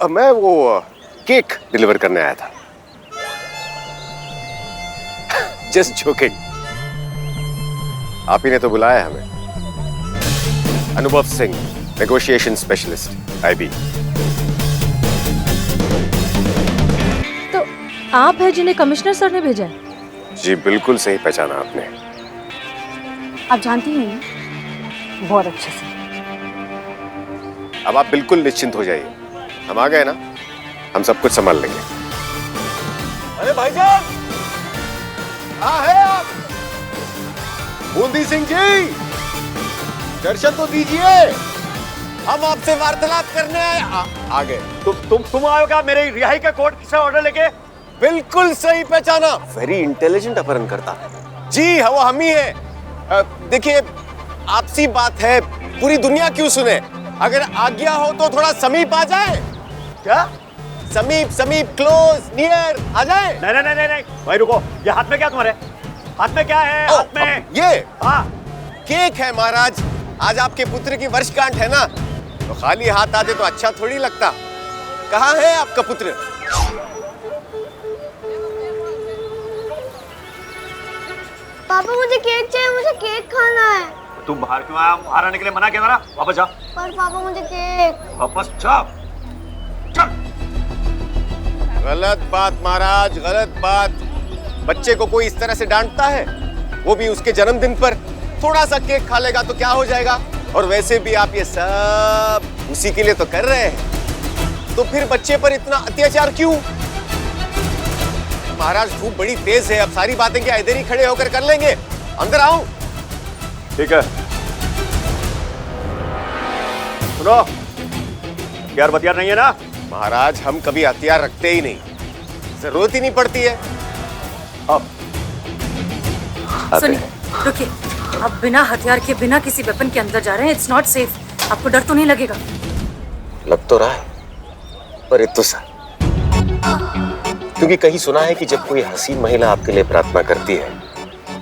H: मैं वो केक डिलीवर करने आया था। Just joking. आप ही ने तो बुलाया हमें। अनुभव सिंह, नेगोशिएशन स्पेशलिस्ट, आईबी।
E: तो आप हैं जिन्हें कमिश्नर सर ने भेजा है?
H: जी बिल्कुल सही पहचाना आपने।
E: आप जानती हैं बहुत अच्छे से।
H: अब आप बिल्कुल निश्चिंत हो जाइए, हम आ गए ना, हम सब कुछ संभाल लेंगे।
J: अरे भाईजान, कहाँ है आप? बूंदी सिंह जी, दर्शन तो दीजिए। हम आपसे वार्तालाप करने आए। आ गए। तुम आए हो क्या मेरे रिहाई का कोर्ट से ऑर्डर लेके?
H: बिल्कुल सही पहचाना। वेरी इंटेलिजेंट अपहरण करता। जी वो हम ही है। देखिए, आपसी बात है, पूरी दुनिया क्यों सुने, अगर आज्ञा हो तो थोड़ा समीप आ जाए।
J: क्या?
H: समीप, क्लोज, नियर आ जाए।
J: नहीं भाई रुको, ये हाथ में क्या तुम्हारे? हाथ में क्या है? हाथ में
H: ये
J: हाँ
H: केक है महाराज। आज आपके पुत्र की वर्षगांठ है ना, तो खाली हाथ आते तो अच्छा थोड़ी लगता। कहाँ है आपका पुत्र?
A: पापा मुझे केक चाहिए, मुझे केक खाना है।
J: तुम बाहर क्यों आया? बाहर आने के लिए मना किया था ना, वापस जा।
A: पर पापा मुझे केक।
J: वापस जा, चल।
H: गलत बात महाराज, गलत बात। बच्चे को कोई इस तरह से डांटता है, वो भी उसके जन्मदिन पर। थोड़ा सा केक खा लेगा तो क्या हो जाएगा? और वैसे भी आप ये सब उसी के लिए तो कर रहे हैं, तो फिर बच्चे पर इतना अत्याचार क्यों? महाराज धूप बड़ी तेज है, अब सारी बातें क्या इधर ही खड़े होकर कर लेंगे? अंदर आओ।
J: ठीक है, सुनो, हथियार बतियार नहीं है ना?
H: महाराज हम कभी हथियार रखते ही नहीं, जरूरत ही नहीं पड़ती है।
J: अब
E: सुनिए, रुकिए, आप बिना हथियार के, बिना किसी वेपन के अंदर जा रहे हैं। It's not safe. आपको डर तो नहीं लगेगा?
H: लग तो रहा है, पर इतना सा, क्योंकि कहीं सुना है कि जब कोई हसीन महिला आपके लिए प्रार्थना करती है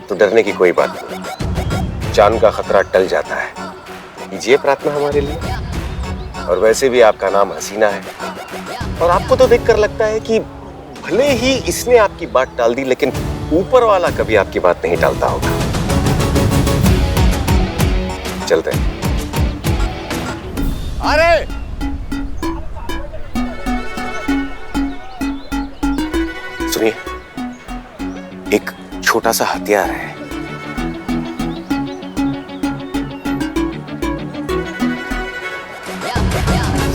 H: तो डरने की कोई बात नहीं, जान का खतरा टल जाता है। कीजिए प्रार्थना हमारे लिए। और वैसे भी आपका नाम हसीना है, और आपको तो देखकर लगता है कि भले ही इसने आपकी बात टाल दी, लेकिन ऊपर वाला कभी आपकी बात नहीं टालता होगा। चलते हैं। अरे सुनिए, एक छोटा सा हथियार है,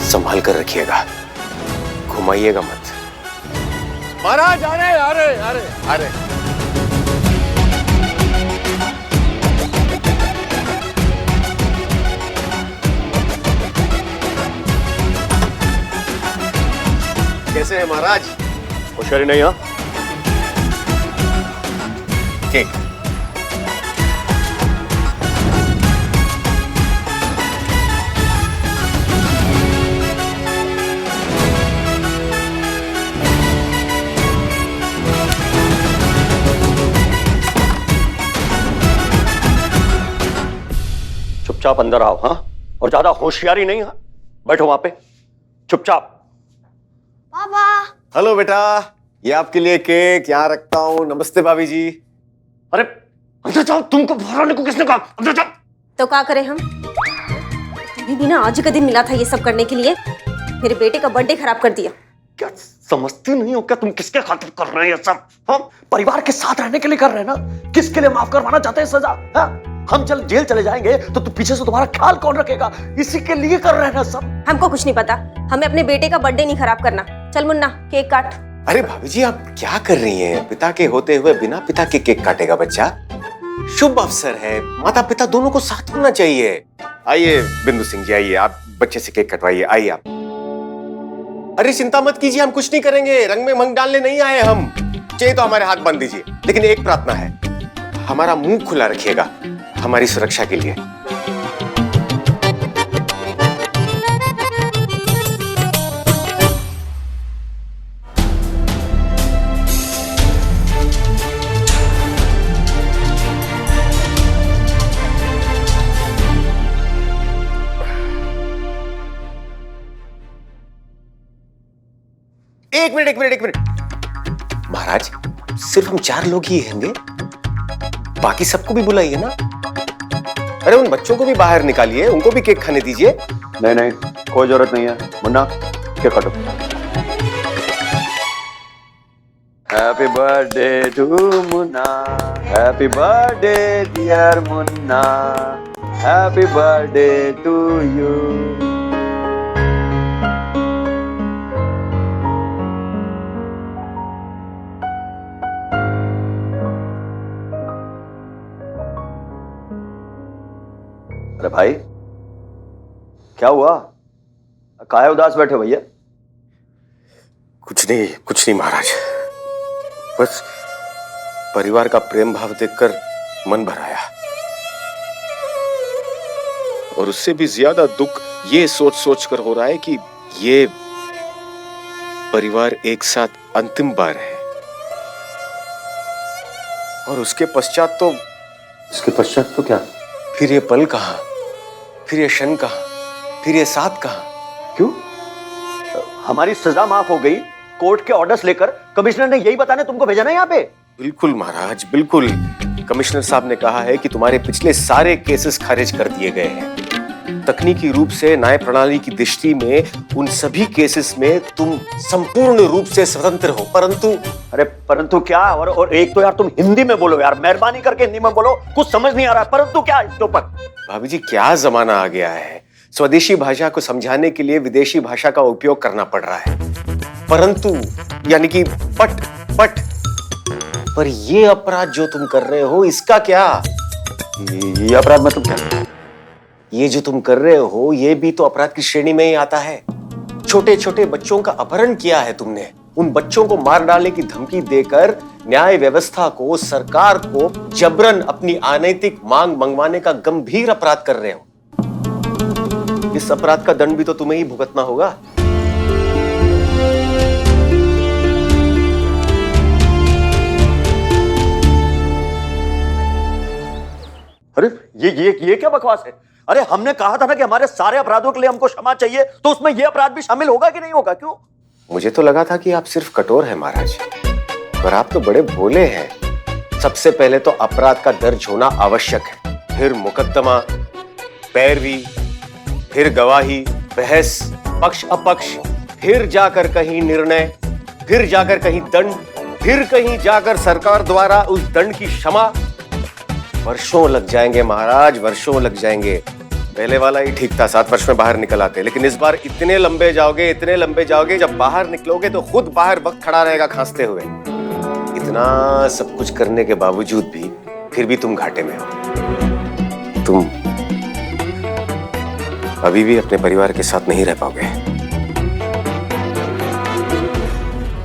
H: संभाल कर रखिएगा, घुमाइएगा मत। महाराज आ रहे आ रहे आ रहे आ रहे। कैसे हैं महाराज?
J: होशियारी नहीं? हाँ,
H: केक।
J: चुपचाप अंदर आओ। हाँ, और ज्यादा होशियारी नहीं। हाँ, बैठो वहां पे चुपचाप।
A: पापा।
H: हेलो बेटा, ये आपके लिए केक यहाँ रखता हूँ। नमस्ते भाभी जी।
J: अरे अंदर जाओ, तुमको बाहर आने को किसने कहा? अंदर जाओ।
C: तो क्या करें हम? तुम्हें भी ना आज का दिन मिला था ये सब करने के लिए, मेरे बेटे का बर्थडे खराब कर दिया।
J: क्या समझती नहीं हो क्या तुम किसके खातिर कर रहे हैं ये सब? हम परिवार के साथ रहने के लिए कर रहे हैं ना। किसके लिए माफ करवाना चाहते हैं सजा? हम जेल चले जाएंगे तो पीछे से तुम्हारा ख्याल कौन रखेगा? इसी के लिए कर रहे हैं ना सब।
C: हमको कुछ नहीं पता, हमें अपने बेटे का बर्थडे नहीं खराब करना। चल मुन्ना, केक काट।
H: अरे भाभी जी, आप क्या कर रही हैं? पिता के होते हुए बिना पिता के केक काटेगा बच्चा? शुभ अवसर है, माता पिता दोनों को साथ होना चाहिए। आइए बिंदु सिंह जी, आइए, आप बच्चे से केक कटवाइए। आइए आप। अरे चिंता मत कीजिए, हम कुछ नहीं करेंगे। रंग में मंग डालने नहीं आए हम। चाहिए तो हमारे हाथ बांध दीजिए, लेकिन एक प्रार्थना है, हमारा मुंह खुला रखिएगा हमारी सुरक्षा के लिए। एक मिनट महाराज, सिर्फ हम 4 लोग ही होंगे, बाकी सबको भी बुलाइए ना। अरे उन बच्चों को भी बाहर निकालिए, उनको भी केक खाने दीजिए।
J: नहीं, कोई जरूरत नहीं है। मुन्ना, केक काटो। Happy birthday to Munna, happy birthday dear Munna, happy birthday to you. अरे भाई, क्या हुआ? काहे उदास बैठे भैया?
H: कुछ नहीं महाराज, बस परिवार का प्रेम भाव देखकर मन भर आया, और उससे भी ज्यादा दुख ये सोच कर हो रहा है कि ये परिवार एक साथ अंतिम बार है, और उसके पश्चात तो क्या? फिर ये पल कहाँ, फिर ये क्षण कहाँ, फिर ये साथ कहाँ?
J: क्यों? हमारी सजा माफ हो गई, कोर्ट के ऑर्डर्स लेकर कमिश्नर ने यही बताने तुमको भेजा ना यहाँ पे?
H: बिल्कुल महाराज, बिल्कुल। कमिश्नर साहब ने कहा है कि तुम्हारे पिछले सारे केसेस खारिज कर दिए गए हैं। तकनीकी रूप से न्याय प्रणाली की दृष्टि में उन सभी केसेस में तुम संपूर्ण रूप से स्वतंत्र हो, परंतु
J: अरे परंतु क्या? और एक तो यार तुम हिंदी में बोलो यार, मेहरबानी करके हिंदी में बोलो, कुछ समझ नहीं आ रहा है। परंतु क्या इसके ऊपर?
H: भाभी जी क्या जमाना आ गया है, स्वदेशी भाषा को समझाने के लिए विदेशी भाषा का उपयोग करना पड़ रहा है। परंतु यानी कि पट पर ये अपराध जो तुम कर रहे हो इसका क्या?
J: ये अपराध मतलब क्या?
H: ये जो तुम कर रहे हो ये भी तो अपराध की श्रेणी में ही आता है। छोटे छोटे बच्चों का अपहरण किया है तुमने, उन बच्चों को मार डालने की धमकी देकर न्याय व्यवस्था को, सरकार को जबरन अपनी अनैतिक मांग मंगवाने का गंभीर अपराध कर रहे हो। इस अपराध का दंड भी तो तुम्हें ही भुगतना होगा।
J: अरे ये क्या बकवास है? अरे हमने कहा था ना कि हमारे सारे अपराधों के लिए हमको क्षमा चाहिए, तो उसमें ये अपराध भी शामिल होगा कि नहीं होगा? क्यों?
H: मुझे तो लगा था कि आप सिर्फ कठोर हैं महाराज, पर आप तो बड़े भोले हैं। सबसे पहले तो अपराध का दर्ज होना आवश्यक है, फिर मुकदमा, पैरवी, फिर गवाही, बहस, पक्ष अपक्ष, फिर जाकर कहीं निर्णय, फिर जाकर कहीं दंड, फिर कहीं जाकर सरकार द्वारा उस दंड की क्षमा। वर्षों लग जाएंगे महाराज, वर्षों लग जाएंगे। पहले वाला ही ठीक था, 7 वर्ष में बाहर निकल आते, लेकिन इस बार इतने लंबे जाओगे, जब बाहर निकलोगे तो खुद बाहर वक्त खड़ा रहेगा खांसते हुए। इतना सब कुछ करने के बावजूद भी फिर भी तुम घाटे में हो। तुम अभी भी अपने परिवार के साथ नहीं रह पाओगे।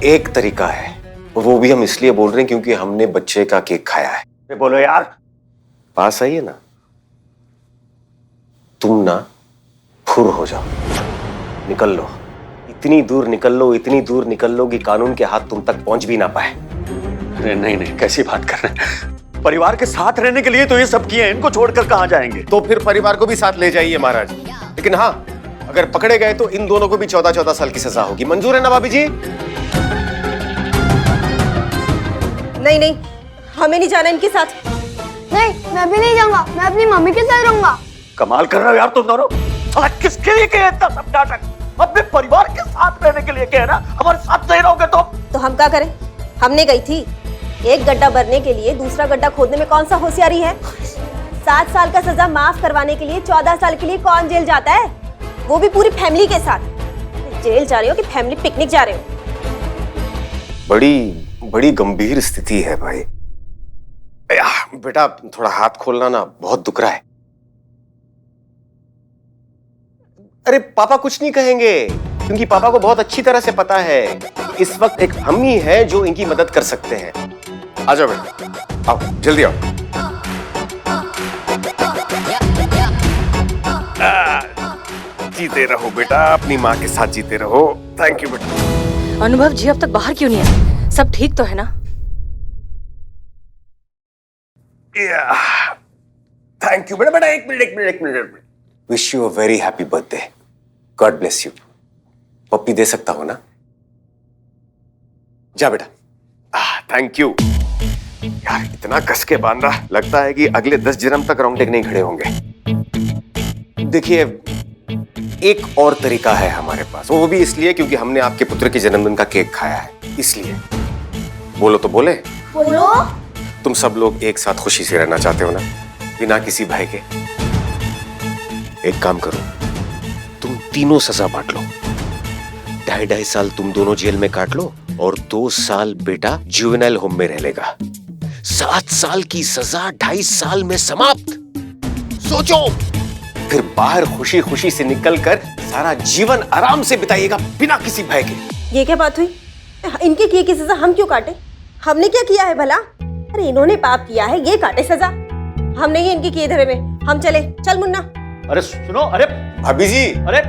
H: एक तरीका है, वो भी हम इसलिए बोल रहे हैं क्योंकि हमने बच्चे का केक खाया है।
J: बोलो यार,
H: पास आइए ना। तुम ना फुर हो जाओ, निकल लो, इतनी दूर निकल लो कि कानून के हाथ तुम तक पहुंच भी ना पाए।
J: अरे नहीं, कैसी बात कर रहे हैं? परिवार के साथ रहने के लिए तो ये सब किए हैं, इनको छोड़कर कहां जाएंगे?
H: तो फिर परिवार को भी साथ ले जाइए महाराज, लेकिन हाँ, अगर पकड़े गए तो इन दोनों को भी 14-14 साल की सजा होगी। मंजूर है ना भाभी जी?
C: नहीं, हमें नहीं जाना इनके साथ।
A: नहीं, मैं भी नहीं जाऊंगा, मैं अपनी मम्मी के साथ रहूंगा।
J: कमाल कर रहे हो यार तुम दोनों। साला किसके लिए कहे इतना सब नाटक? अपने परिवार के साथ रहने के लिए कहे ना, हमारे साथ नहीं रहोगे तो
C: हम क्या करें? हमने गई थी, एक गड्ढा भरने के लिए दूसरा गड्ढा खोदने में कौन सा होशियारी है? 7 साल का सजा माफ करवाने के लिए 14 साल के लिए कौन जेल जाता है? वो भी पूरी फैमिली के साथ। जेल जा रहे हो कि फैमिली पिकनिक जा रहे हो?
H: बड़ी गंभीर स्थिति है भाई। बेटा थोड़ा हाथ खोलना ना, बहुत दुख रहा है। अरे पापा कुछ नहीं कहेंगे, क्योंकि पापा को बहुत अच्छी तरह से पता है इस वक्त एक हम ही है जो इनकी मदद कर सकते हैं। आ जाओ बेटा, आओ जल्दी आओ। जीते रहो बेटा, अपनी माँ के साथ जीते रहो। थैंक यू बेटा।
E: अनुभव जी अब तक बाहर क्यों नहीं आए? सब ठीक तो है ना?
H: थैंक यू बेटा। एक minute. Wish you a very happy birthday. God bless you. पप्पी दे सकता हूं ना? जा बेटा। थैंक यू यार, इतना कस के बांधा, लगता है कि अगले 10 जन्म तक रोंगटे नहीं खड़े होंगे। देखिए एक और तरीका है हमारे पास, वो भी इसलिए क्योंकि हमने आपके पुत्र के जन्मदिन का केक खाया है, इसलिए। बोलो तो बोले।
A: बोलो।
H: तुम सब लोग एक साथ खुशी से रहना चाहते हो ना, बिना किसी भय के? एक काम करो, तुम तीनों सजा बांट लो। 2.5 साल तुम दोनों जेल में काट लो और 2 साल बेटा जुवेनाइल होम में रह लेगा। 7 साल की सजा 2.5 साल में समाप्त। सोचो, फिर बाहर खुशी खुशी से निकलकर सारा जीवन आराम से बिताइएगा बिना किसी भय के।
C: ये क्या बात हुई? इनके किए की सजा हम क्यों काटे? हमने क्या किया है भला? अरे इन्होंने पाप किया है, ये काटे सजा। हम नहीं इनके किए धरे में। हम चले। चल मुन्ना।
J: अरे सुनो, अरे
H: भाभी जी।
J: अरे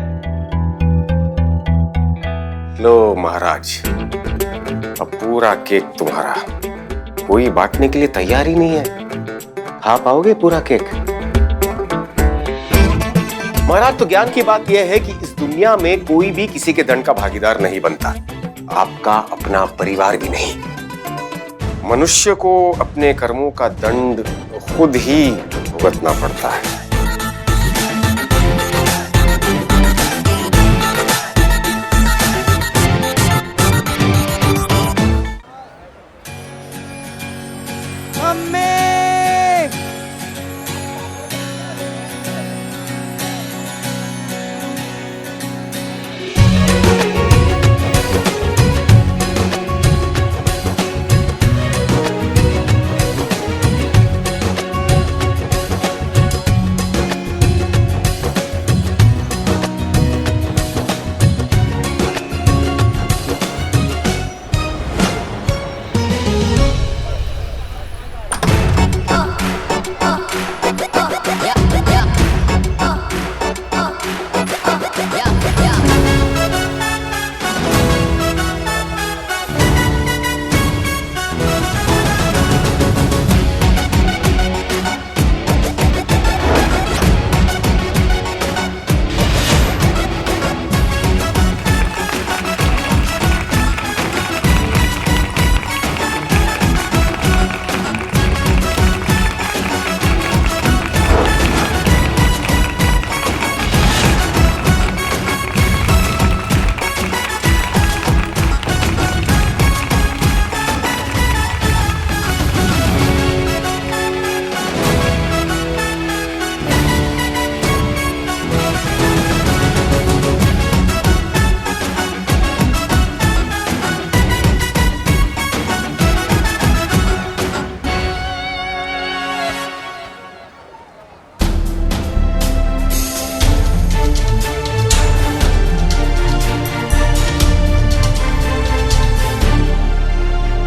H: लो महाराज, अब पूरा केक तुम्हारा। कोई बांटने के लिए तैयार ही नहीं है। खा पाओगे पूरा केक? महाराज तो ज्ञान की बात यह है कि इस दुनिया में कोई भी किसी के दंड का भागीदार नहीं बनता, आपका अपना परिवार भी नहीं। मनुष्य को अपने कर्मों का दंड खुद ही भुगतना पड़ता है।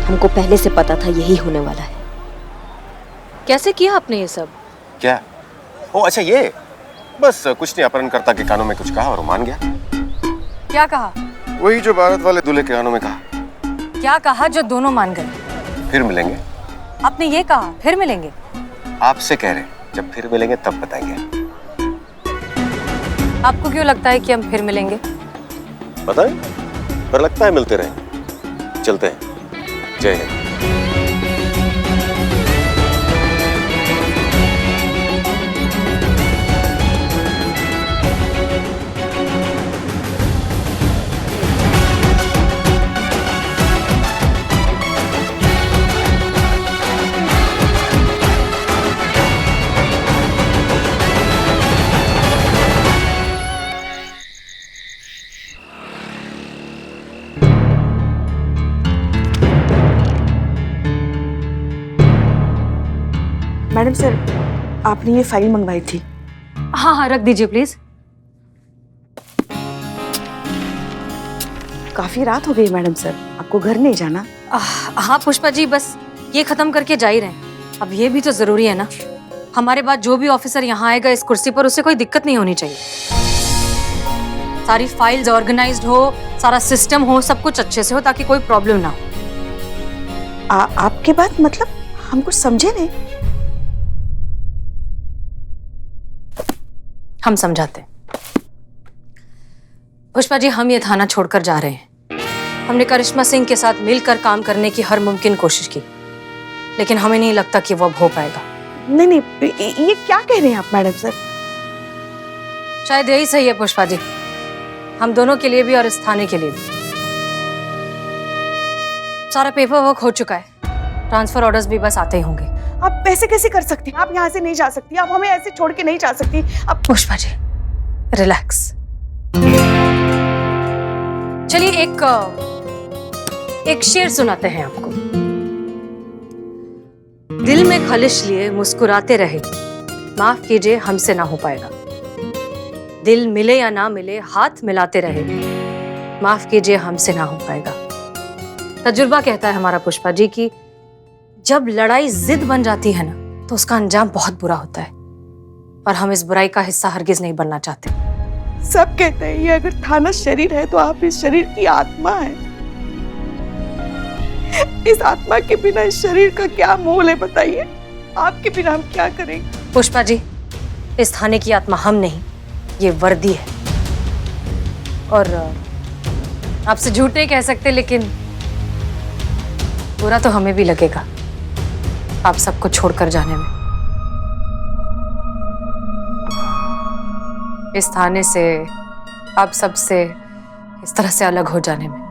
C: हमको पहले से पता था यही होने वाला है।
E: कैसे किया आपने ये सब?
H: क्या? ओ अच्छा, ये बस कुछ नहीं, अपहरणकर्ता के कानों में कुछ कहा और वो मान गया।
E: क्या कहा?
H: वही जो बारात वाले दूल्हे के कानों में कहा।
E: क्या कहा जो दोनों मान गए?
H: फिर मिलेंगे।
E: आपने ये कहा फिर मिलेंगे?
H: आपसे कह रहे, जब फिर मिलेंगे तब बताएंगे।
E: आपको क्यों लगता है कि हम फिर मिलेंगे?
H: पता नहीं, पर लगता है मिलते रहेंगे। चलते हैं। जय हिंद।
D: मैडम सर, आपने ये फाइल मंगवाई थी।
E: हाँ हाँ, रख दीजिए प्लीज।
D: काफी रात हो गई मैडम सर, आपको घर नहीं जाना?
E: हाँ पुष्पा जी, बस ये खत्म करके जा ही रहे हैं। अब ये भी तो जरूरी है ना, हमारे बाद जो भी ऑफिसर यहाँ आएगा इस कुर्सी पर, उसे कोई दिक्कत नहीं होनी चाहिए। सारी फाइल्स ऑर्गेनाइज्ड हो, सारा सिस्टम हो, सब कुछ अच्छे से हो, ताकि कोई प्रॉब्लम ना हो।
D: आपके बात मतलब हम कुछ समझे नहीं।
E: हम समझाते हैं। पुष्पा जी, हम ये थाना छोड़कर जा रहे हैं। हमने करिश्मा सिंह के साथ मिलकर काम करने की हर मुमकिन कोशिश की, लेकिन हमें नहीं लगता कि वो अब हो पाएगा।
D: नहीं नहीं, ये क्या कह रहे हैं आप मैडम सर?
E: शायद यही सही है पुष्पा जी, हम दोनों के लिए भी और इस थाने के लिए भी। सारा पेपर वर्क हो चुका है, ट्रांसफर ऑर्डर्स भी बस आते ही होंगे।
D: आप पैसे कैसे कर सकती हैं? आप यहाँ से नहीं जा सकती, आप हमें ऐसे छोड़ के नहीं जा सकती। अब
E: पुष्पा जी रिलैक्स। चलिए एक शेर सुनाते हैं आपको। दिल में खलिश लिए मुस्कुराते रहे, माफ कीजिए हमसे ना हो पाएगा। दिल मिले या ना मिले हाथ मिलाते रहे, माफ कीजिए हमसे ना हो पाएगा। तजुर्बा कहता है हमारा पुष्पा जी कि जब लड़ाई जिद बन जाती है ना, तो उसका अंजाम बहुत बुरा होता है, और हम इस बुराई का हिस्सा हरगिज नहीं बनना चाहते।
D: सब कहते हैं ये अगर थाना शरीर है तो आप इस शरीर की आत्मा है। इस आत्मा के बिना इस शरीर का क्या मोल है बताइए? आपके बिना हम क्या करेंगे?
E: पुष्पा जी, इस थाने की आत्मा हम नहीं, ये वर्दी है। और आपसे झूठ नहीं कह सकते, लेकिन बुरा तो हमें भी लगेगा आप सबको छोड़कर जाने में, इस थाने से, आप सबसे इस तरह से अलग हो जाने में।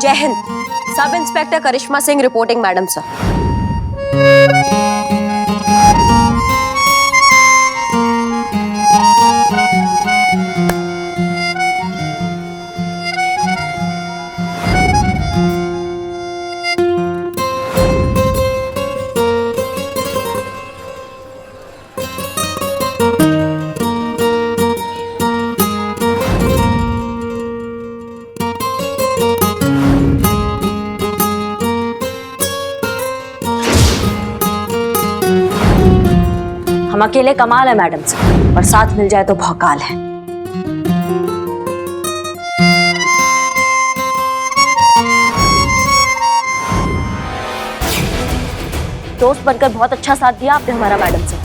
C: जय हिंद। सब इंस्पेक्टर करिश्मा सिंह रिपोर्टिंग मैडम सर। हम अकेले कमाल है मैडम से, और साथ मिल जाए तो भौकाल है। दोस्त बनकर बहुत अच्छा साथ दिया आपने हमारा मैडम से।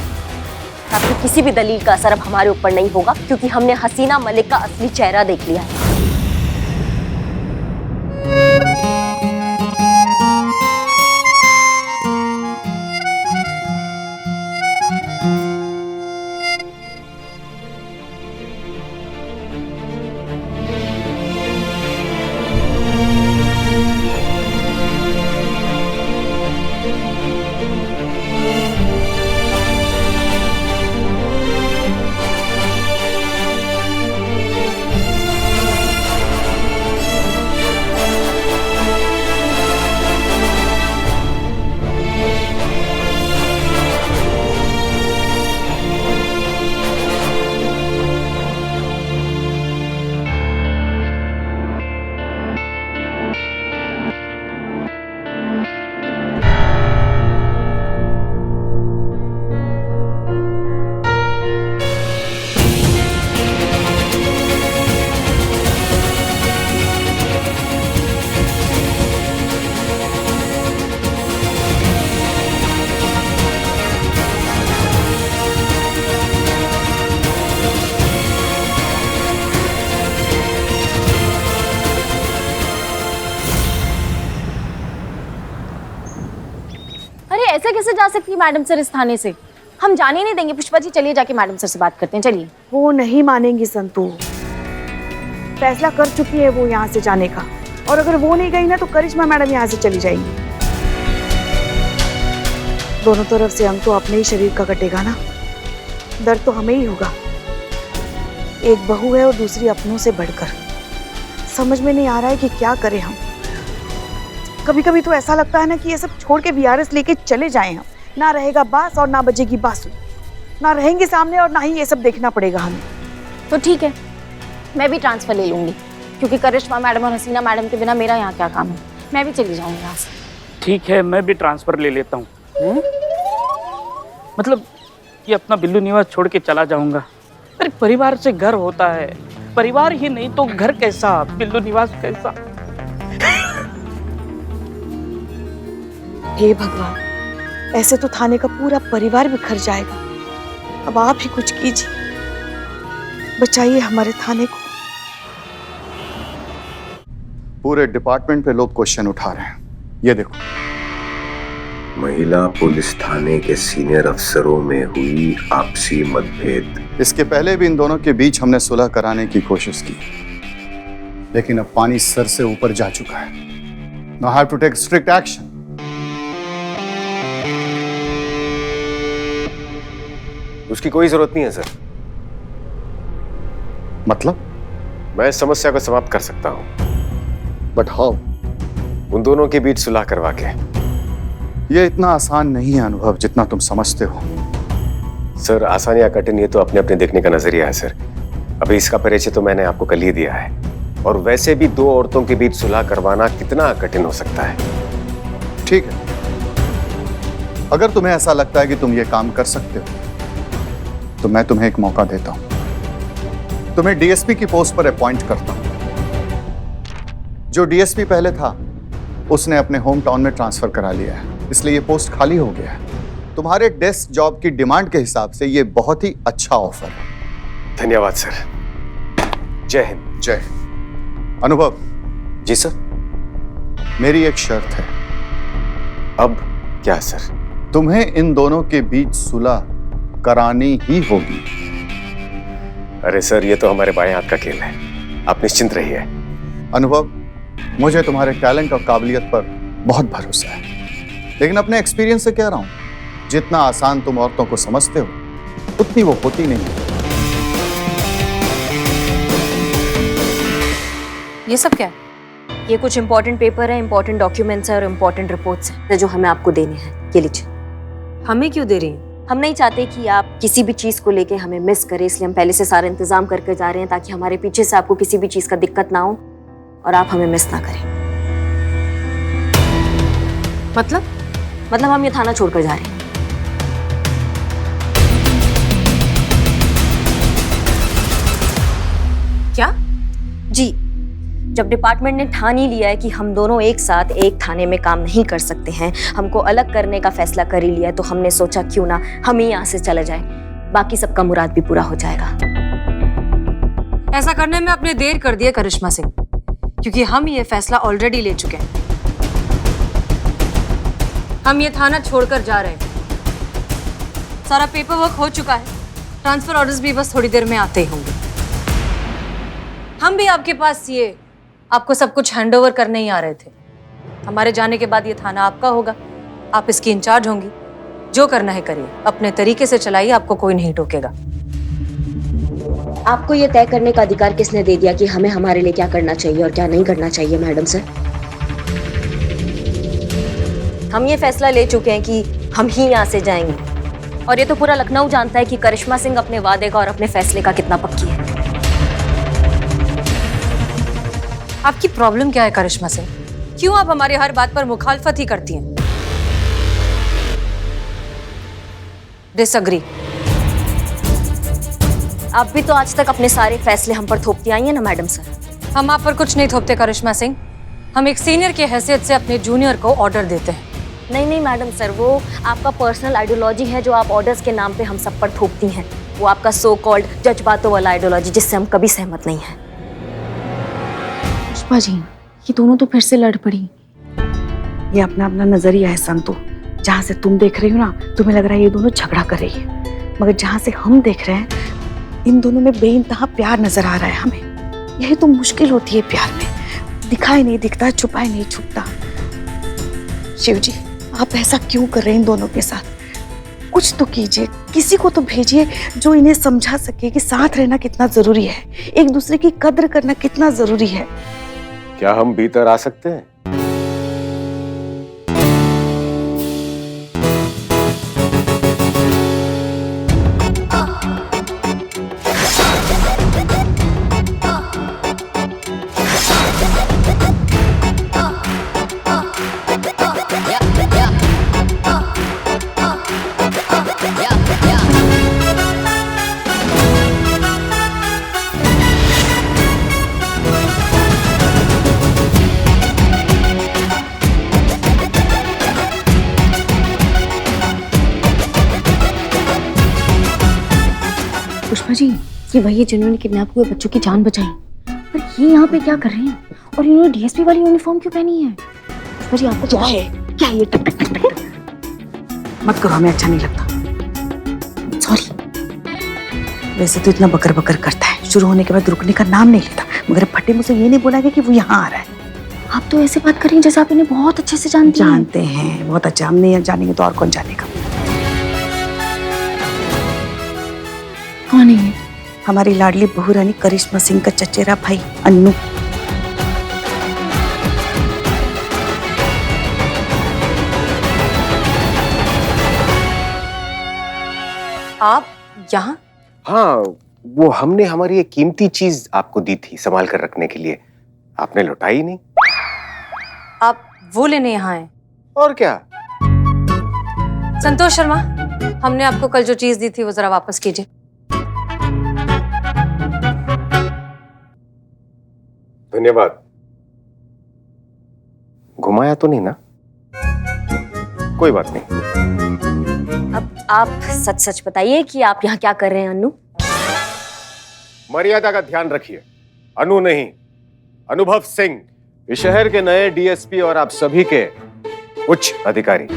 C: आपकी किसी भी दलील का असर अब हमारे ऊपर नहीं होगा, क्योंकि हमने हसीना मलिक का असली चेहरा देख लिया है।
B: ऐसे कैसे जा सकती है मैडम सर इस थाने से? हम जाने नहीं देंगे। पुष्पा जी चलिए जाके मैडम सर से बात करते हैं, चलिए।
D: वो नहीं मानेंगी संतू, फैसला कर चुकी है वो यहाँ से जाने का, और अगर वो नहीं गई ना तो करिश्मा मैडम यहाँ से चली जाएंगी। दोनों तरफ से अंग तो अपने ही शरीर का कटेगा ना, दर्द तो हमें ही होगा। एक बहू है और दूसरी अपनों से बढ़कर। समझ में नहीं आ रहा है कि क्या करें हम। कभी कभी तो ऐसा लगता है ना कि ये सब छोड़ के वीआरएस लेके चले जाएं हम। ना रहेगा बांस और ना बजेगी बांसुरी, ना रहेंगे सामने और ना ही ये सब देखना पड़ेगा हमें।
B: तो ठीक है, मैं भी ट्रांसफर ले लूंगी, क्योंकि करिश्मा मैडम और हसीना मैडम के बिना मेरा यहाँ क्या काम है। मैं भी चली जाऊंगी यहाँ से।
M: ठीक है, मैं भी ट्रांसफर ले लेता हूँ। मतलब ये अपना बिल्लू निवास छोड़ के चला जाऊंगा। अरे परिवार से घर होता है, परिवार ही नहीं तो घर कैसा, बिल्लू निवास कैसा।
D: हे भगवान, ऐसे तो थाने का पूरा परिवार बिखर जाएगा। अब आप ही कुछ कीजिए, बचाइए हमारे थाने को।
K: पूरे डिपार्टमेंट पे लोग क्वेश्चन उठा रहे हैं, ये देखो।
H: महिला पुलिस थाने के सीनियर अफसरों में हुई आपसी मतभेद।
K: इसके पहले भी इन दोनों के बीच हमने सुलह कराने की कोशिश की, लेकिन अब पानी सर से ऊपर जा चुका है। Now I have to take strict action.
H: उसकी कोई जरूरत नहीं है सर।
K: मतलब?
H: मैं इस समस्या को समाप्त कर सकता हूं,
K: बट हाउ?
H: उन दोनों के बीच सुलह करवा के।
K: ये इतना आसान नहीं है अनुभव, जितना तुम समझते हो।
H: सर, आसान या कठिन ये तो अपने अपने देखने का नजरिया है सर। अभी इसका परिचय तो मैंने आपको कल ही दिया है, और वैसे भी दो औरतों के बीच सुलह करवाना कितना कठिन हो सकता है।
K: ठीक है, अगर तुम्हें ऐसा लगता है कि तुम ये काम कर सकते हो तो मैं तुम्हें एक मौका देता हूं। तुम्हें डीएसपी की पोस्ट पर अपॉइंट करता हूं। जो डीएसपी पहले था उसने अपने होम टाउन में ट्रांसफर करा लिया है, इसलिए ये पोस्ट खाली हो गया है। तुम्हारे डेस्क जॉब की डिमांड के हिसाब से ये बहुत ही अच्छा ऑफर है।
H: धन्यवाद सर। जय हिंद।
K: जय हिंद। अनुभव।
H: जी सर।
K: मेरी एक शर्त है।
H: अब क्या सर?
K: तुम्हें इन दोनों के बीच सुलह करानी ही होगी।
H: अरे सर, ये तो हमारे बाएं हाथ का खेल है, आप निश्चिंत रहिए।
K: अनुभव, मुझे तुम्हारे टैलेंट और काबिलियत पर बहुत भरोसा है, लेकिन अपने एक्सपीरियंस से कह रहा हूं, जितना आसान तुम औरतों को समझते हो उतनी वो होती नहीं।
E: ये सब क्या है?
C: ये कुछ इंपॉर्टेंट पेपर है, इंपॉर्टेंट डॉक्यूमेंट्स है और इंपॉर्टेंट रिपोर्ट्स हैं जो हमें आपको देने हैं। ये लीजिए।
E: हमें क्यों दे रही हैं?
C: हम नहीं चाहते कि आप किसी भी चीज को लेके हमें मिस करें, इसलिए हम पहले से सारा इंतजाम करके जा रहे हैं, ताकि हमारे पीछे से आपको किसी भी चीज का दिक्कत ना हो और आप हमें मिस ना करें।
E: मतलब
C: हम ये थाना छोड़कर जा रहे हैं।
E: क्या?
C: जी, जब डिपार्टमेंट ने ठान ही लिया है कि हम दोनों एक साथ एक थाने में काम नहीं कर सकते हैं, हमको अलग करने का फैसला कर ही लिया है, तो हमने सोचा क्यों ना हम ही यहाँ से चले जाए, बाकी सबका मुराद भी पूरा हो जाएगा।
E: ऐसा करने में आपने देर कर दी है करिश्मा सिंह, क्योंकि हम ये फैसला ऑलरेडी ले चुके हैं। हम ये थाना छोड़कर जा रहे हैं। सारा पेपर वर्क हो चुका है, ट्रांसफर ऑर्डर्स भी बस थोड़ी देर में आते ही होंगे। हम भी आपके पास ये आपको सब कुछ हैंडओवर करने ही आ रहे थे। हमारे जाने के बाद ये थाना आपका होगा, आप इसकी इंचार्ज होंगी। जो करना है करिए, अपने तरीके से चलाइए, आपको कोई नहीं टोकेगा।
C: आपको ये तय करने का अधिकार किसने दे दिया कि हमें हमारे लिए क्या करना चाहिए और क्या नहीं करना चाहिए, मैडम सर? हम ये फैसला ले चुके हैं कि हम ही यहाँ से जाएंगे, और ये तो पूरा लखनऊ जानता है कि करिश्मा सिंह अपने वादे का और अपने फैसले का कितना पक्की है।
E: आपकी प्रॉब्लम क्या है करिश्मा सिंह? क्यों आप हमारी हर बात पर मुखालफत ही करती हैं? डिसएग्री।
C: आप भी तो आज तक अपने सारे फैसले हम पर थोपती आई हैं ना मैडम सर।
E: हम आप पर कुछ नहीं थोपते करिश्मा सिंह, हम एक सीनियर की हैसियत से अपने जूनियर को ऑर्डर देते हैं।
C: नहीं मैडम सर, वो आपका पर्सनल आइडियोलॉजी है जो आप ऑर्डर्स के नाम पे हम सब पर थोपती हैं। वो आपका सो कॉल्ड जज्बातों वाला आइडियोलॉजी, जिससे हम कभी सहमत नहीं हैं।
B: पुष्पा जी, ये दोनों तो फिर से लड़ पड़ी।
D: ये अपना अपना नजरिया है संतु, जहाँ से तुम देख रही हो ना, तुम्हें लग रहा है ये दोनों झगड़ा कर रही है, मगर जहाँ से हम देख रहे हैं इन दोनों में बेइंतहा प्यार नजर आ रहा है हमें। यही तो मुश्किल होती है प्यार में, दिखाई नहीं दिखता, छुपाई नहीं छुपता। शिव जी, आप ऐसा क्यों कर रहे हैं इन दोनों के साथ? कुछ तो कीजिए, किसी को तो भेजिए जो इन्हें समझा सके कि साथ रहना कितना जरूरी है, एक दूसरे की कद्र करना कितना जरूरी है।
H: क्या हम भीतर आ सकते हैं?
B: पुष्पा जी, ये वही है जिन्होंने किडनैप हुए बच्चों की जान बचाई। पर ये यहाँ पे क्या कर रहे हैं? और इन्होंने डीएसपी वाली यूनिफॉर्म क्यों पहनी है? पुष्पा जी, आपको
D: क्या है? क्या ये टक टक टक टक? मत करो, हमें अच्छा नहीं लगता। सॉरी। वैसे तो इतना बकर बकर करता है, शुरू होने के बाद रुकने का नाम नहीं लेता, मगर फटे मुझसे ये नहीं बोला गया कि वो यहाँ आ रहा है।
B: आप तो ऐसे बात कर रही हैं जैसे आप इन्हें बहुत अच्छे से जानती हैं।
D: जानते हैं बहुत अच्छा, हम नहीं जानेंगे तो और कौन जानेगा?
B: कौन है ये?
D: हमारी लाडली बहू रानी करिश्मा सिंह का चचेरा भाई अन्नू।
C: आप यहाँ?
H: हाँ, वो हमने हमारी एक कीमती चीज आपको दी थी संभाल कर रखने के लिए, आपने लौटाई नहीं।
E: आप वो लेने यहाँ आए?
H: और क्या?
E: संतोष शर्मा, हमने आपको कल जो चीज दी थी वो जरा वापस कीजिए।
H: धन्यवाद। घुमाया तो नहीं ना? कोई बात नहीं।
C: अब आप सच सच बताइए कि आप यहाँ क्या कर रहे हैं अन्नू?
H: मर्यादा का ध्यान रखिए। अनु नहीं, अनुभव सिंह, इस शहर के नए डीएसपी और आप सभी के उच्च अधिकारी।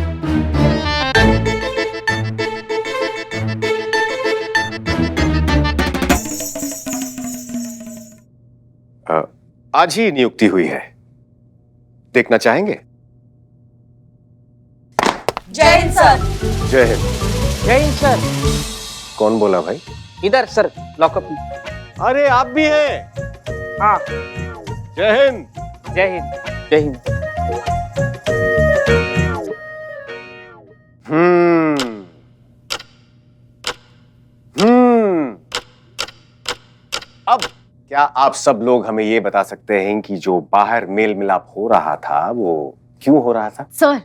H: आज ही नियुक्ति हुई है, देखना चाहेंगे?
B: जय हिंद सर।
H: जय हिंद।
M: जय हिंद सर।
H: कौन बोला भाई?
M: इधर सर, लॉकअप में।
H: अरे आप भी हैं?
M: हाँ।
H: जय हिंद।
M: जय हिंद। जय हिंद।
H: अब क्या आप सब लोग हमें ये बता सकते हैं कि जो बाहर मेल मिलाप हो रहा था वो क्यों हो रहा था?
B: सर,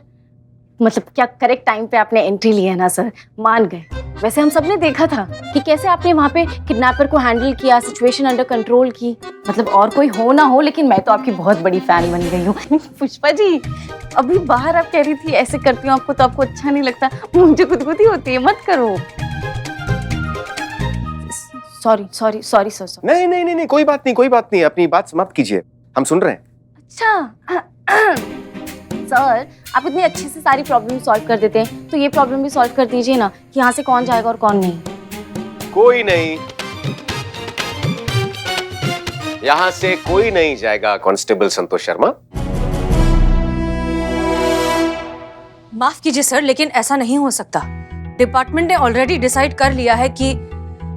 B: मतलब क्या करेक्ट टाइम पे आपने एंट्री ली है ना सर, मान गए। वैसे हम सब ने देखा था कि कैसे आपने वहाँ पे किडनैपर को हैंडल किया, सिचुएशन अंडर कंट्रोल की। मतलब और कोई हो ना हो, लेकिन मैं तो आपकी बहुत बड़ी फैन बन गई हूँ। पुष्पा जी, अभी बाहर आप कह रही थी ऐसे करती हूँ आपको तो आपको अच्छा नहीं लगता, मुझे गुदगुदी होती है, मत करो। Sorry sorry sorry sir.
H: नहीं नहीं नहीं, कोई बात नहीं, कोई बात नहीं, अपनी बात समाप्त कीजिए, हम सुन रहे हैं।
B: अच्छा सर, आप इतनी अच्छे से सारी प्रॉब्लम सॉल्व कर देते हैं, तो ये प्रॉब्लम भी सॉल्व कर दीजिए ना कि यहाँ से कौन जाएगा और कौन नहीं।
H: कोई नहीं, यहाँ से कोई नहीं जाएगा कांस्टेबल संतोष शर्मा।
E: माफ कीजिए सर, लेकिन ऐसा नहीं हो सकता। डिपार्टमेंट ने ऑलरेडी डिसाइड कर लिया है कि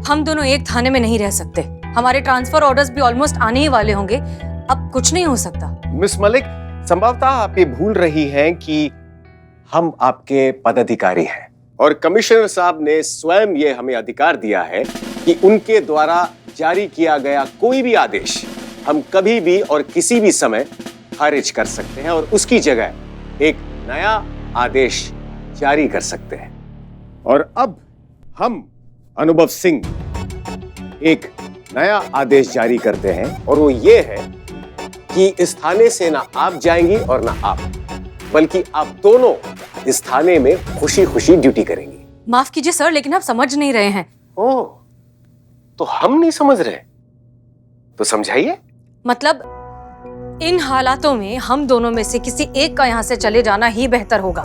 E: हम दोनों एक थाने में नहीं रह सकते। हमारे ट्रांसफर ऑर्डर्स भी ऑलमोस्ट आने ही वाले होंगे, अब कुछ नहीं हो सकता।
H: मिस मलिक, संभवतः आप ये भूल रही हैं कि हम आपके पदाधिकारी हैं और कमिश्नर साहब ने स्वयं ये हमें अधिकार दिया है कि उनके द्वारा जारी किया गया कोई भी आदेश हम कभी भी और किसी भी समय खारिज कर सकते हैं और उसकी जगह एक नया आदेश जारी कर सकते हैं। और अब हम अनुभव सिंह एक नया आदेश जारी करते हैं और वो ये है कि इस थाने से ना आप जाएंगी और ना आप, बल्कि आप दोनों इस थाने में खुशी खुशी ड्यूटी करेंगी।
E: माफ कीजिए सर, लेकिन आप समझ नहीं रहे हैं।
H: ओह, तो हम नहीं समझ रहे, तो समझाइए।
E: मतलब इन हालातों में हम दोनों में से किसी एक का यहाँ से चले जाना ही बेहतर होगा।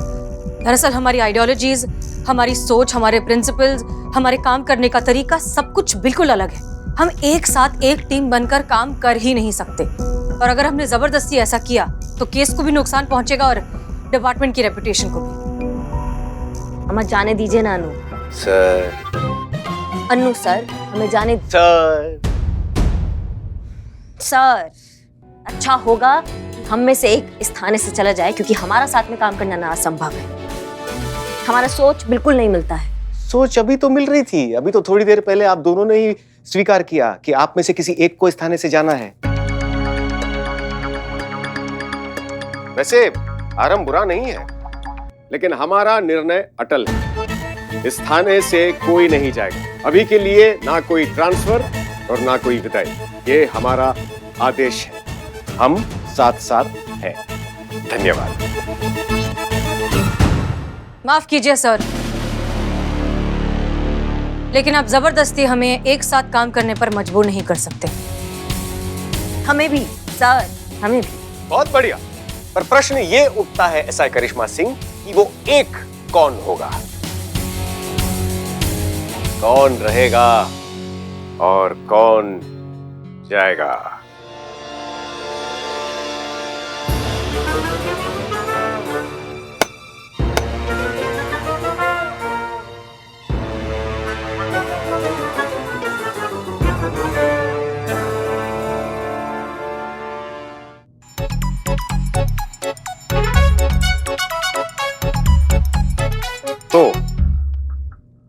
E: दरअसल हमारी आइडियोलॉजीज, हमारी सोच, हमारे प्रिंसिपल्स, हमारे काम करने का तरीका सब कुछ बिल्कुल अलग है। हम एक साथ एक टीम बनकर काम कर ही नहीं सकते, और अगर हमने जबरदस्ती ऐसा किया तो केस को भी नुकसान पहुंचेगा और डिपार्टमेंट की रेपुटेशन को भी।
C: हमें जाने दीजिए ना अनु।
I: सर।
C: अनु सर, हमें जाने।
I: सर।
C: सर, अच्छा होगा कि हम में से एक इस थाने से चला जाए, क्योंकि हमारा साथ में काम करना ना असंभव है। हमारा सोच बिल्कुल नहीं मिलता है।
H: सोच अभी तो मिल रही थी, अभी तो थोड़ी देर पहले आप दोनों ने ही स्वीकार किया कि आप में से किसी एक को इस थाने से जाना है। वैसे आरंभ बुरा नहीं है, लेकिन हमारा निर्णय अटल है। इस थाने से कोई नहीं जाएगा। अभी के लिए ना कोई ट्रांसफर और ना कोई विदाई। ये हमारा आदेश है। हम साथ साथ हैं। धन्यवाद।
E: माफ कीजिए सर, लेकिन आप जबरदस्ती हमें एक साथ काम करने पर मजबूर नहीं कर सकते।
C: हमें भी सर, हमें भी।
H: बहुत बढ़िया, पर प्रश्न ये उठता है एसआई करिश्मा सिंह कि वो एक कौन होगा, कौन रहेगा और कौन जाएगा। तो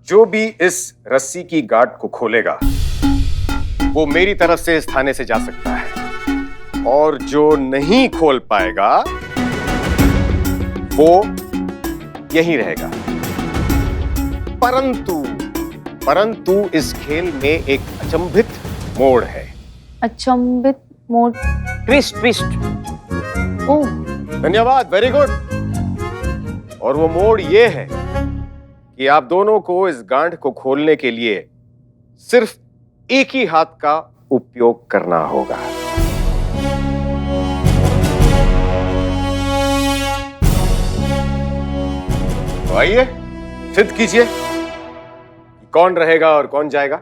H: जो भी इस रस्सी की गांठ को खोलेगा वो मेरी तरफ से इस थाने से जा सकता है, और जो नहीं खोल पाएगा वो यहीं रहेगा। परंतु इस खेल में एक अचंभित मोड़ है।
B: अचंभित मोड़?
M: ट्विस्ट।
B: ओह,
H: धन्यवाद, वेरी गुड। और वो मोड़ ये है कि आप दोनों को इस गांठ को खोलने के लिए सिर्फ एक ही हाथ का उपयोग करना होगा। तो आइए सिद्ध कीजिए कि कौन रहेगा और कौन जाएगा।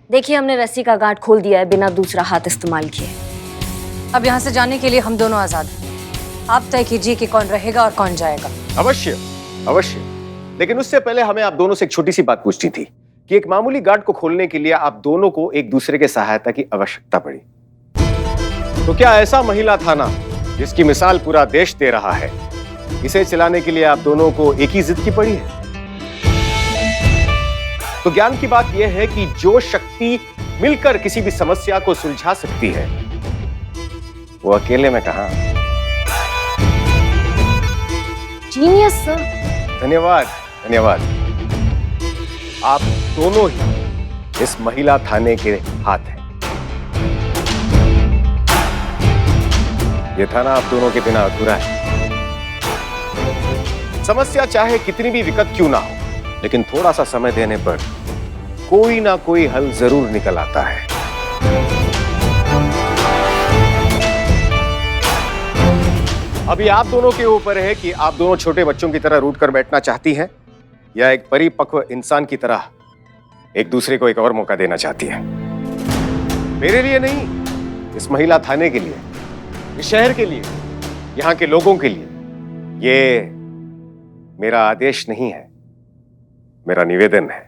C: देखिए, हमने रस्सी का गांठ खोल दिया है बिना दूसरा हाथ इस्तेमाल किए।
E: अब यहाँ से जाने के लिए हम दोनों आजाद हैं। आप तय कीजिए कि कौन रहेगा और कौन जाएगा।
H: अवश्य अवश्य, लेकिन उससे पहले हमें आप दोनों से एक छोटी सी बात पूछनी थी कि एक मामूली गांठ को खोलने के लिए आप दोनों को एक दूसरे के सहायता की आवश्यकता पड़ी। तो क्या ऐसा महिला थाना जिसकी मिसाल पूरा देश दे रहा है, इसे चलाने के लिए आप दोनों को एक ही जिद की पड़ी है? तो ज्ञान की बात यह है कि जो शक्ति मिलकर किसी भी समस्या को सुलझा सकती है वो अकेले में कहां।
B: Genius sir.
H: धन्यवाद धन्यवाद। आप दोनों ही इस महिला थाने के हाथ हैं। ये थाना आप दोनों के बिना अधूरा है। समस्या चाहे कितनी भी विकट क्यों ना हो, लेकिन थोड़ा सा समय देने पर कोई ना कोई हल जरूर निकल आता है। अभी आप दोनों के ऊपर है कि आप दोनों छोटे बच्चों की तरह रूठ कर बैठना चाहती हैं या एक परिपक्व इंसान की तरह एक दूसरे को एक और मौका देना चाहती है। मेरे लिए नहीं, इस महिला थाने के लिए, इस शहर के लिए, यहाँ के लोगों के लिए ये मेरा आदेश नहीं है, मेरा निवेदन है।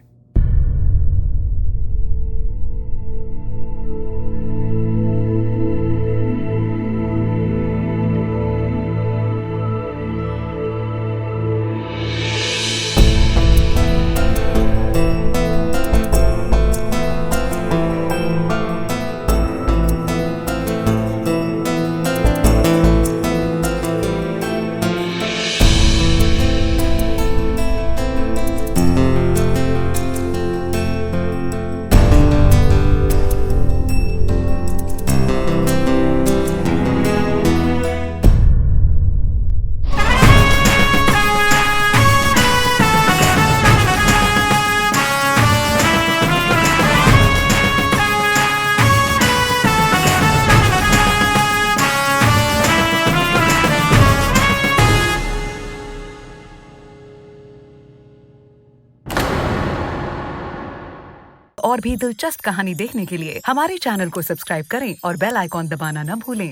N: और भी दिलचस्प कहानी देखने के लिए हमारे चैनल को सब्सक्राइब करें और बेल आइकॉन दबाना न भूलें।